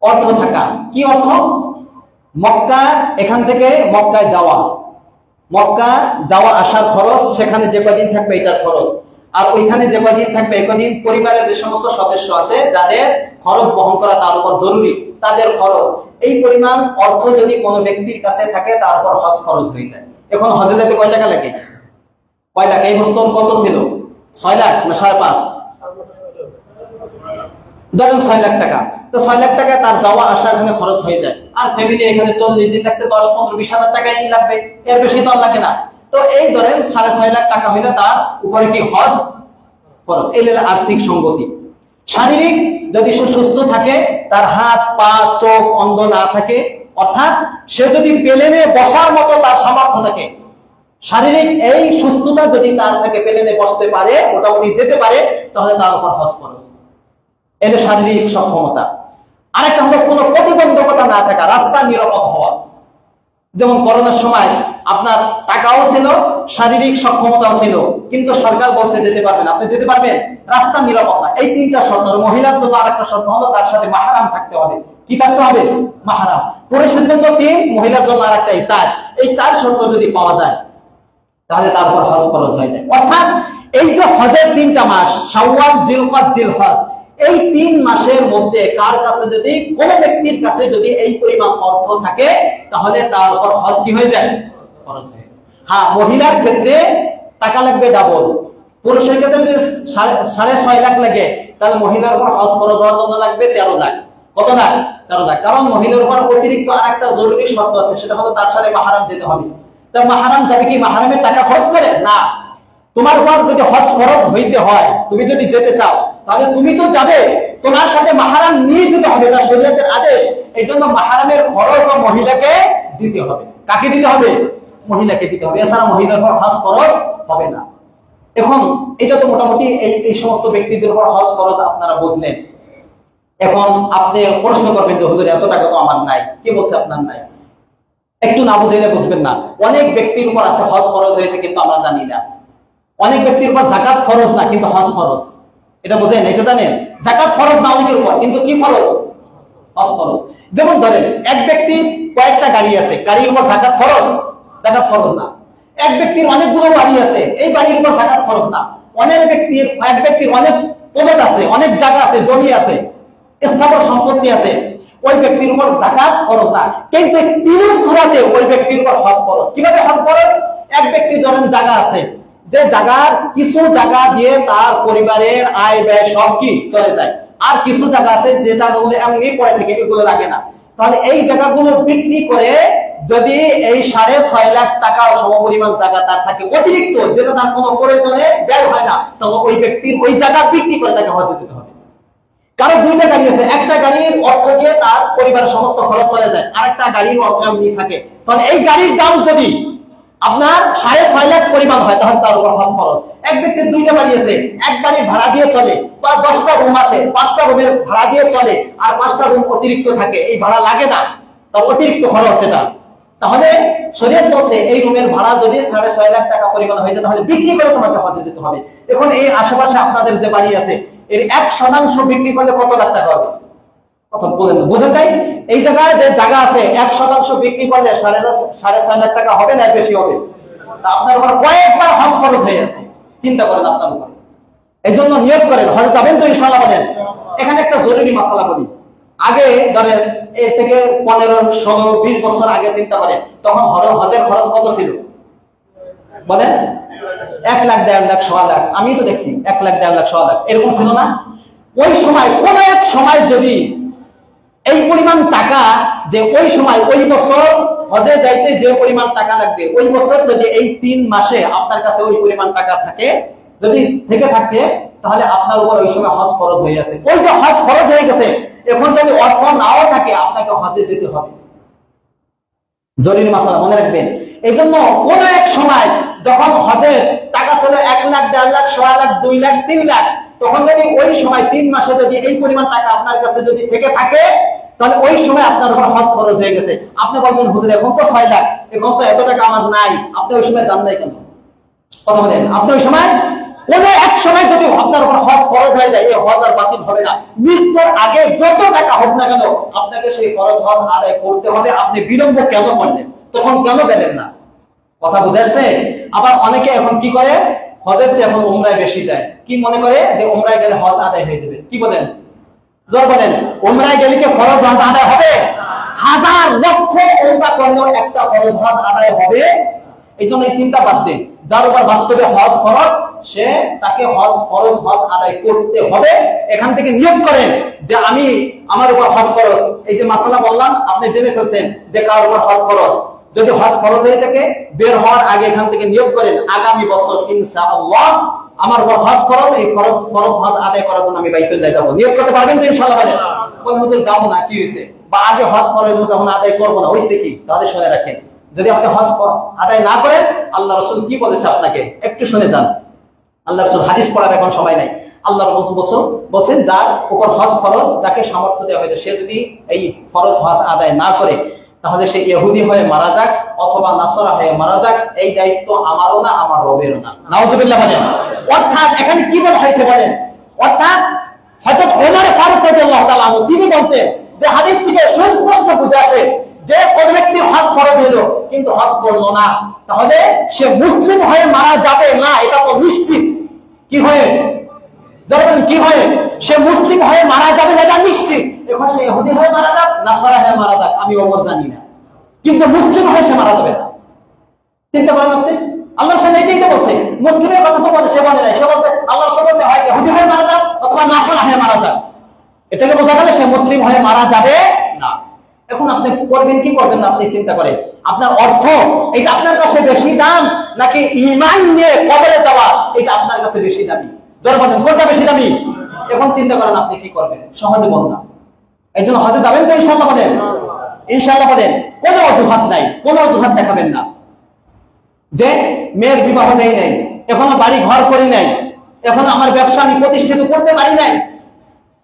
অর্থ থাকা। কি অর্থ? মক্কা, এখান থেকে মক্কায় যাওয়া, মক্কা যাওয়া আসার খরচ, সেখানে যে কদিন থাকবে এটার খরচ, আর ওইখানে যে কদিন থাকবে এই কদিন পরিবারের যে সমস্ত সদস্য আছে যাদের খরচ বহন করা তার উপর জরুরি, তাদের খরচ। এই পরিমাণ অর্থ যদি কোনো ব্যক্তির কাছে থাকে তারপর হজ খরচ হয়ে যায়। এখন হজে যেতে কয় টাকা লাগে? কয় লাখ? এই বছর কত ছিল? 6 লাখ না 5.5? ধরেন 6 লাখ টাকা। তো 6 লাখ টাকা তার যাওয়া আসা এখানে খরচ হয়ে যায়, আর ফ্যামিলি এখানে 40 দিন থাকতে 10, 15, 20 হাজার টাকাই লাগবে, এর বেশি তো লাগে না। তো এই ধরেন 6.5 লাখ টাকা হইলে তার উপরে কি হজ খরচ। এই হলো আর্থিক সঙ্গতি। শারীরিক যদি সে সুস্থ থাকে, তার হাত পা চোখ অন্ধ না থাকে, অর্থাৎ সে যদি প্লেনে বসার মতো তার সামর্থ্য থাকে, শারীরিক এই সুস্থতা যদি তার থেকে প্লেনে বসতে পারে, মোটামুটি যেতে পারে, তাহলে তার উপর হজ খরচ। এটা শারীরিক সক্ষমতা। আরেকটা হলো কোনো প্রতিবন্ধকতা না থাকা, রাস্তা নিরাপদ হওয়া। যেমন করোনার সময় আপনার টাকাও ছিল, শারীরিক সক্ষমতাও ছিল, কিন্তু সরকার বলছে যেতে পারবেন, আপনি যেতে পারবেন, রাস্তা নিরাপদ না। এই 3টা শর্ত। মহিলার জন্য আরেকটা শর্ত হলো তার সাথে মাহরাম থাকতে হবে। কি থাকতে হবে? মাহরাম। পুরুষের জন্য 3, মহিলার জন্য আরেকটা 4। এই 4 শর্ত যদি পাওয়া যায় তাহলে তারপর হজ ফরজ হয়ে যায়। অর্থাৎ এই যে হজের 3টা মাস, শাওয়াল, জিলকদ, জিলহজ, এই 3 মাসের মধ্যে কার কাছে যদি, কোন ব্যক্তির কাছে যদি এই পরিমাণ অর্থ থাকে, তাহলে তার উপর হজ কি হয়ে যায়? ফরজ হয়ে যায়। হ্যাঁ, মহিলার ক্ষেত্রে টাকা লাগবে ডাবল। পুরুষের ক্ষেত্রে যদি 6.5 লাখ লাগে, তাহলে মহিলার উপর হজ ফরজ হওয়ার জন্য লাগবে 13 লাখ। কত লাখ? 13 লাখ। কারণ মহিলার উপর অতিরিক্ত আরেকটা জরুরি শর্ত আছে, সেটা হলো তার সাথে মাহরাম যেতে হবে। তা মাহরাম যাবে কি মাহরামের টাকা খরচ করে? না। তোমার উপর যদি হজ ফরজ হইতে হয়, তুমি যদি যেতে চাও, তাহলে তুমি তো যাবে, তোমার সাথে মাহরাম নিয়ে যেতে হবে, এটা শরীয়তের আদেশ। এই জন্য মাহরামের খরচ মহিলাকে দিতে হবে। কাকে দিতে হবে? মহিলাকে দিতে হবে, এছাড়া মহিলার উপর হজ ফরজ হবে না। এখন এটা তো মোটামুটি এই সমস্ত ব্যক্তিদের উপর হজ ফরজ আপনারা বুঝলেন। এখন আপনি প্রশ্ন করবেন যে হুজুর এত টাকা তো আমার নাই, কে বলছে আপনার নাই? একটু না বুঝলে বুঝবেন না। অনেক ব্যক্তির উপর আছে হজ ফরজ হয়েছে কিন্তু আমরা জানি না। অনেক ব্যক্তির উপর যাকাত ফরজ না কিন্তু হজ ফরজ, এটা বুঝেন? এটা জানেন যাকাত ফরজ না অনেকের উপর, কিন্তু কি ফরজ? হজ ফরজ। যেমন ধরেন এক ব্যক্তির কয়েকটা গাড়ি আছে, গাড়ির উপর যাকাত ফরজ, যাকাত ফরজ না। এক ব্যক্তির অনেকগুলো বাড়ি আছে, এই বাড়ির উপর যাকাত ফরজ না। এক ব্যক্তির অনেক পদ আছে, অনেক জায়গা আছে, জমি আছে, স্থাবর সম্পত্তি আছে, ওই ব্যক্তির উপর যাকাত ফরজ না। কিন্তু তিন সূরাতে ওই ব্যক্তির উপর হজ ফরজ। কিভাবে হজ ফরজ? এক ব্যক্তির ধরেন জায়গা আছে, যে জায়গার কিছু জায়গা দিয়ে তার পরিবারের আয় ব্যয় সব কি চলে যায়, আর কিছু জায়গা আছে যে জায়গাগুলো এমনি পড়ে থাকে, এগুলো লাগে না। তাহলে এই জায়গাগুলো বিক্রি করে যদি এই 6.5 লাখ টাকা সমপরিমাণ জায়গা তার থাকে অতিরিক্ত, যেটা তার কোনো প্রয়োজনে ব্যয় হয় না, তাহলে ওই ব্যক্তির ওই জায়গা বিক্রি করে তাকে হজ দিতে হবে। কারো দুইটা গাড়ি আছে, একটা গাড়ির অর্থ দিয়ে তার পরিবারের সমস্ত খরচ চলে যায়, আরেকটা গাড়ির অর্থ এমনি থাকে। তাহলে এই গাড়ির দাম যদি আপনার 6.5 লাখ পরিমাণ হয় তাহলে তার উপর হজ ফরজ। এক ব্যক্তির দুইটা বাড়ি আছে, এক বাড়ির ভাড়া দিয়ে চলে, বা 10টা রুম আছে, 5টা রুমের ভাড়া দিয়ে চলে, আর 5টা রুম অতিরিক্ত থাকে, এই ভাড়া লাগে না, তার অতিরিক্ত খরচ এটা। তাহলে শরীয়ত বলছে এই রুমের ভাড়া যদি 6.5 লাখ টাকা পরিমাণ হয়ে যায় তাহলে বিক্রি করে তোমাকে হজ দিতে হবে। এখন এই আশেপাশে আপনাদের যে বাড়ি আছে এর 1% বিক্রি করলে কত লাখ টাকা হবে? প্রথম বলেন, বুঝেন তাই? এই জায়গায় যে জায়গা আছে 1% বিক্রি করলে 6.5 লাখ টাকা হবে না বেশি হবে? আপনার উপর কয়েকবার হজ ফরজ হয়ে আছে, চিন্তা করেন আপনার উপর। এই জন্য নিয়ত করেন হজ যাবেন তো ইনশাআল্লাহ। বলেন এখানে একটা জরুরি মাসালা বলি। আগে ধরেন এর থেকে 15, 16, 20 বছর আগে চিন্তা করেন, তখন হজের খরচ কত ছিল? বলেন 1 লাখ, 1.5 লাখ, 1.5 লাখ। আমি তো দেখছি 1 লাখ, 1.5 লাখ, 1.5 লাখ এরকম ছিল না? ওই সময় কোন এক সময় যদি এই পরিমাণ টাকা, যে ওই সময় ওই বছর হজে যাইতে যে পরিমাণ টাকা লাগবে, ওই বছর যদি এই 3 মাসে আপনার কাছে ওই পরিমাণ টাকা থাকে, যদি থেকে থাকে, তাহলে আপনার উপর ওই সময় হজ ফরজ হয়ে আছে। ওই যে হজ ফরজ হয়ে গেছে, এখন যদি অর্থ নাও থাকে আপনাকে হজে যেতে হবে। জরুরি মাসালা মনে রাখবেন। এই জন্য কোন এক সময় যখন হজের টাকা ছিল 1 লাখ, 1.5 লাখ, 1.5 লাখ, 2 লাখ, 3 লাখ, তখন যদি ওই সময় 3 মাসে যদি এই পরিমাণ টাকা আপনার কাছে যদি থেকে থাকে, তাহলে ওই সময় আপনার উপর হজ ফরজ হয়ে গেছে। আপনি বলবেন হুজুর এখন তো 6 লাখ, এখন তো এত টাকা আমার নাই। আপনি ওই সময় জান নাই কেন? কথা বলেন, আপনি ওই সময় কোন এক সময় যদি আপনার উপর হজ ফরজ হয়ে যায়, এই হজ আর বাতিল হবে না। মৃত্যুর আগে যত টাকা হোক না কেন আপনাকে সেই ফরজ হজ আদায় করতে হবে। আপনি বিলম্ব কেন করলেন? তখন কেন গেলেন না? কথা বুঝাচ্ছে? আবার অনেকে এখন কি করে, হজের চেয়ে এখন উমরায় বেশি যায়। কি মনে করে যে উমরায় গেলে হজ আদায় হয়ে যাবে? কি বলেন? জোর বলেন, উমরায় গেলে কি ফরজ হজ আদায় হবে? হাজার লক্ষ উমরা করলেও একটা ফরজ হজ আদায় হবে? এই জন্য এই চিন্তা বাদ দিন। যার উপর বাস্তবে হজ ফরজ, সে তাকে হজ ফরজ হজ আদায় করতে হবে। এখান থেকে নিয়োগ করেন যে আমি আমার উপর হজ ফরজ। এই যে মাসালা বললাম আপনি জেনে ফেলছেন যে কার উপর হজ ফরজ। যদি হজ ফরজ হয়ে থাকে, বের হওয়ার আগে এখান থেকে নিয়োগ করেন আগামী বছর ইনশাআল্লাহ আমার উপর হজ ফরজ, এই ফরজ হজ আদায় করার জন্য আমি বাইতুল্লাহ যাব। নিয়োগ করতে পারবেন তো ইনশাআল্লাহ? বলেন কোন হুজুর যাব না, কি হয়েছে? বা আগে হজ ফরজ তখন আদায় করব না, হইছে কি? তাহলে শুনে রাখেন, যদি আপনি হজ আদায় না করেন আল্লাহ রাসূল কি বলেছে আপনাকে একটু শুনে যান। আল্লাহ রাসূল হাদিস পড়ার এখন সময় নাই। আল্লাহ রাসূল বলেন যার উপর হজ ফরজ, যাকে সামর্থ্য দেওয়া হয়েছে, সে যদি এই ফরজ হজ আদায় না করে তাহলে সে ইহুদি হয়ে মারা যাক অথবা নাসরা হয়ে মারা যাক, এই দায়িত্ব আমারও না, আমার রবেরও না। নাউজুবিল্লাহ বলেন। অর্থাৎ এখানে কি বলা হয়েছে বলেন? অর্থাৎ হযরত ওমর ফারুক রাদিয়াল্লাহু তাআলা আনহু তিনি বলতেন যে হাদিস থেকে সুস্পষ্ট বুঝে আসে যে কোন ব্যক্তি হজ ফরজ হলো কিন্তু হজ করলো না, তাহলে সে মুসলিম হয়ে মারা যাবে না, এটা তো নিশ্চিত। কি হয়ে? ধরুন কি হয়ে? সে মুসলিম হয়ে মারা যাবে না, এটা নিশ্চিত। এখন সে ইহুদি হয়ে মারা যাক, নাসারা হয়ে মারা যাক, আমি ওমর জানি না, কিন্তু মুসলিম হয়ে সে মারা যাবে না। চিন্তা করেন আপনি, আল্লাহর সাথে এটাই তো বলছে। মুসলিমের কথা তো বলে, সে বলে নাই, সে বলছে আল্লাহর সাথে বলছে হয় ইহুদি হয়ে মারা যাক অথবা নাসারা হয়ে মারা যাক। এটাকে বোঝা গেল সে মুসলিম হয়ে মারা যাবে না। এখন আপনি করবেন কি করবেন না আপনি চিন্তা করেন। আপনার অর্থ এটা আপনার কাছে বেশি দাম নাকি ঈমান নিয়ে কবরে যাওয়া এটা আপনার কাছে বেশি দামি? জোর বলেন কোনটা বেশি দামি? এখন চিন্তা করেন আপনি কি করবেন। সহজে বল না। এই জন্য হজে যাবেন তো ইনশাআল্লাহ? বলেন ইনশাআল্লাহ। বলেন কোনো অজুহাত নাই, কোনো অজুহাত দেখাবেন না। যে মেয়ের বিবাহ দেই নাই, এখনো বাড়ি ঘর করি নাই, এখন আমার ব্যবসা আমি প্রতিষ্ঠিত করতে পারি নাই,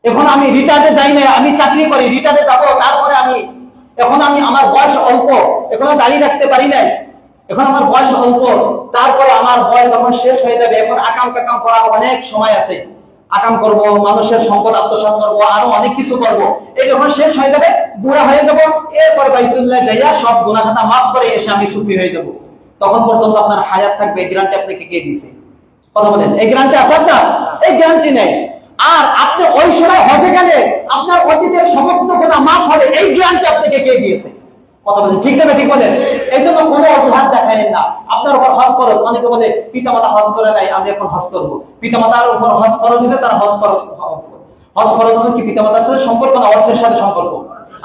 এখন আমি রিটায়ার্ডে যাই নাই, আমি চাকরি করি, রিটায়ার্ডে যাবো, তারপরে এখন আমার বয়স অল্প, এখনো দাড়ি রাখতে পারি নাই, এখন আমার বয়স অল্প, তারপরে আমার বয়স যখন শেষ হয়ে যাবে, এখন আকাম কাকাম করার অনেক সময় আছে, আকাম করব, মানুষের সম্পদ আত্মসাৎ করব, আরো অনেক কিছু করব, এই যখন শেষ হয়ে যাবে, বুড়া হয়ে যাব, এরপর বাইতুল্লাহ যাইয়া সব গুনাহ খাতা মাফ করে এসে আমি সুফি হয়ে যাব, তখন পর্যন্ত আপনার হায়াত থাকবে। এই গ্যারান্টি আপনাকে কে দিয়েছে? কথা বলেন, এই গ্যারান্টি আছে আপনার? এই গ্যারান্টি নেই। আর আপনি ওই সময় হজে গেলে আপনার অতীতের সমস্ত গুনাহ মাফ হবে, এই গ্যারান্টি আপনাকে কে দিয়েছে? কথা বলেন, ঠিক না? ঠিক বলেন। এই জন্য কোনো অজুহাত দেখালেন না। আপনার উপর হজ ফরজ, অনেকে বলে পিতামাতা হজ করে নাই, আমি এখন হজ করবো। পিতামাতার উপর হজ ফরজ হলে তারা হজ ফরজ হলে কি পিতামাতার সাথে সম্পর্ক না অর্থের সাথে সম্পর্ক?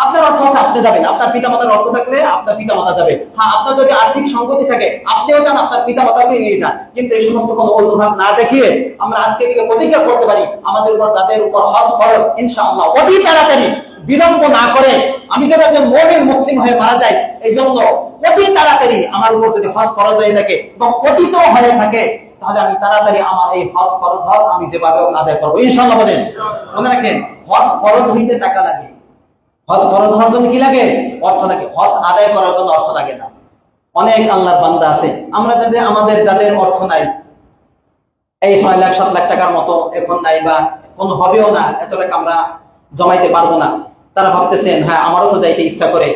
আপনার অর্থ আছে, আপনি যাবেন, আপনার পিতামাতার অর্থ থাকলে আপনার পিতামাতা যাবে। হ্যাঁ, আপনার যদি আর্থিক সংগতি থাকে আপনিও যান, আপনার পিতামাতাকে নিয়ে যান। কিন্তু এই সমস্ত কোনো অজুহাত না দেখিয়ে আমরা আজকে থেকে প্রতিজ্ঞা করতে পারি, আমাদের উপর যাদের উপর হজ ফরজ, ইনশাআল্লাহ অতি তাড়াতাড়ি, বিলম্ব না করে, আমি যদি একজন মুমিন মুসলিম হয়ে মারা যাই, এই জন্য অতি তাড়াতাড়ি আমার উপর যদি হজ ফরজ হয়ে থাকে এবং অতীত হয়ে থাকে, তাহলে আমি তাড়াতাড়ি আমার এই হজ ফরজ হজ আমি যেভাবে আদায় করবো, ইনশাআল্লাহ। বলেন, মনে রাখেন, হজ ফরজ হইতে টাকা লাগে, হজ ফরজ হওয়ার জন্য কি লাগে? অর্থ লাগে। হজ আদায় করার জন্য অর্থ লাগে না। অনেক আল্লাহর বান্দা আছে, আমরা যাদের অর্থ নাই, এই 6 লাখ 7 লাখ টাকার মতো এখন নাই, বা কোনো হবেও না, এত টাকা আমরা জমাইতে পারবো না, তারা ভাবতেছেন হ্যাঁ আমারও তো যাইতে ইচ্ছা করে,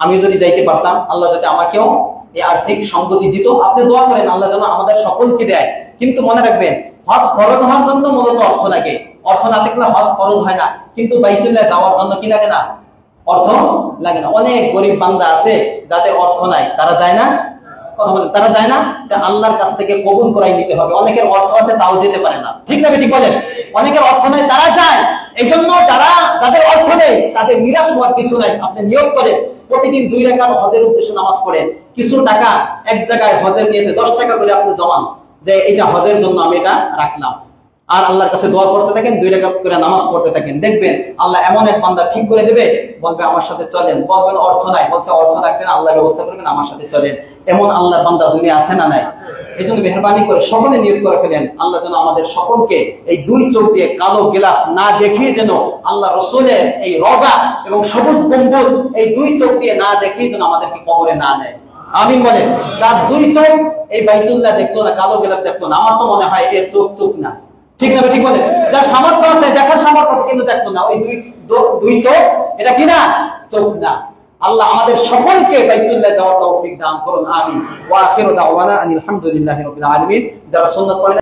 আমি যদি যাইতে পারতাম, আল্লাহ যাতে আমাকেও এই আর্থিক সংগতি দিত। আপনি দোয়া করেন আল্লাহ যেন আমাদের সকলকে দেয়। কিন্তু মনে রাখবেন, হজ ফরজ হওয়ার জন্য মূলত অর্থ লাগে। অর্থ না থাকলে হজ ফরজ হয় না। কিন্তু বাইতুল্লাহ যাওয়ার জন্য কি লাগে না? অর্থ লাগে না। অনেক গরিব বান্দা আছে যাদের অর্থ নাই, তারা যায় না। কথা বলেন, তারা যায় না। আল্লাহর কাছ থেকে কবুল করাই নিতে হবে। অনেকের অর্থ আছে তাও যেতে পারে না, ঠিক না? ঠিক বলেন। অনেকের অর্থ নেই, তারা যায়। এই জন্য যাদের অর্থ নেই তাদের নিরাশ হওয়ার কিছু নাই। আপনি নিয়োগ করেন প্রতিদিন 2 রাকাত হজের উদ্দেশ্যে নামাজ পড়েন, কিছু টাকা এক জায়গায় হজের নিয়ে 10 টাকা করে আপনি জমান, যে এটা হজের জন্য আমি এটা রাখলাম, আর আল্লাহর কাছে দোয়া করতে থাকেন, 2 রাকাত করে নামাজ পড়তে থাকেন। দেখবেন আল্লাহ এমন এক বান্দা ঠিক করে দেবে, বলবে আমার সাথে চলেন। বলবেন অর্থ নাই, বলছে অর্থ রাখবেন, আল্লাহ ব্যবস্থা করবেন, আমার সাথে চলেন। এমন আল্লাহর বান্দা দুনিয়া আছে না নাই? এই জন্য মেহরবানি করে সকলে নিয়োগ করে ফেলেন, আল্লাহ যেন আমাদের সকলকে এই 2 চোখ দিয়ে কালো গিলাফ না দেখিয়ে, যেন আল্লাহ রসুলের এই রওজা এবং সবুজ গম্বুজ এই 2 চোখ দিয়ে না দেখিয়ে যেন আমাদেরকে কবরে না নেয়। আমিন বলেন। তার 2 চোখ এই বাইতুল্লাহ দেখলো না, কালো গিলাফ দেখলো না, আমার তো মনে হয় এর চোখ না, ঠিক না? ঠিক বলে। যার সামর্থ্য আছে, দেখার সামর্থ্য আছে, কিন্তু দেখতো না। ওই 2 চোখ এটা কি না? চোখ না। আল্লাহ আমাদের সকলকে বাইতুল্লাহ যাওয়ার তৌফিক দান করুন। আমিন। ওয়া আখিরু দাওয়ানা আনিল হামদুলিল্লাহি রাব্বিল আলামিন। যারা সুন্নাত পড়েন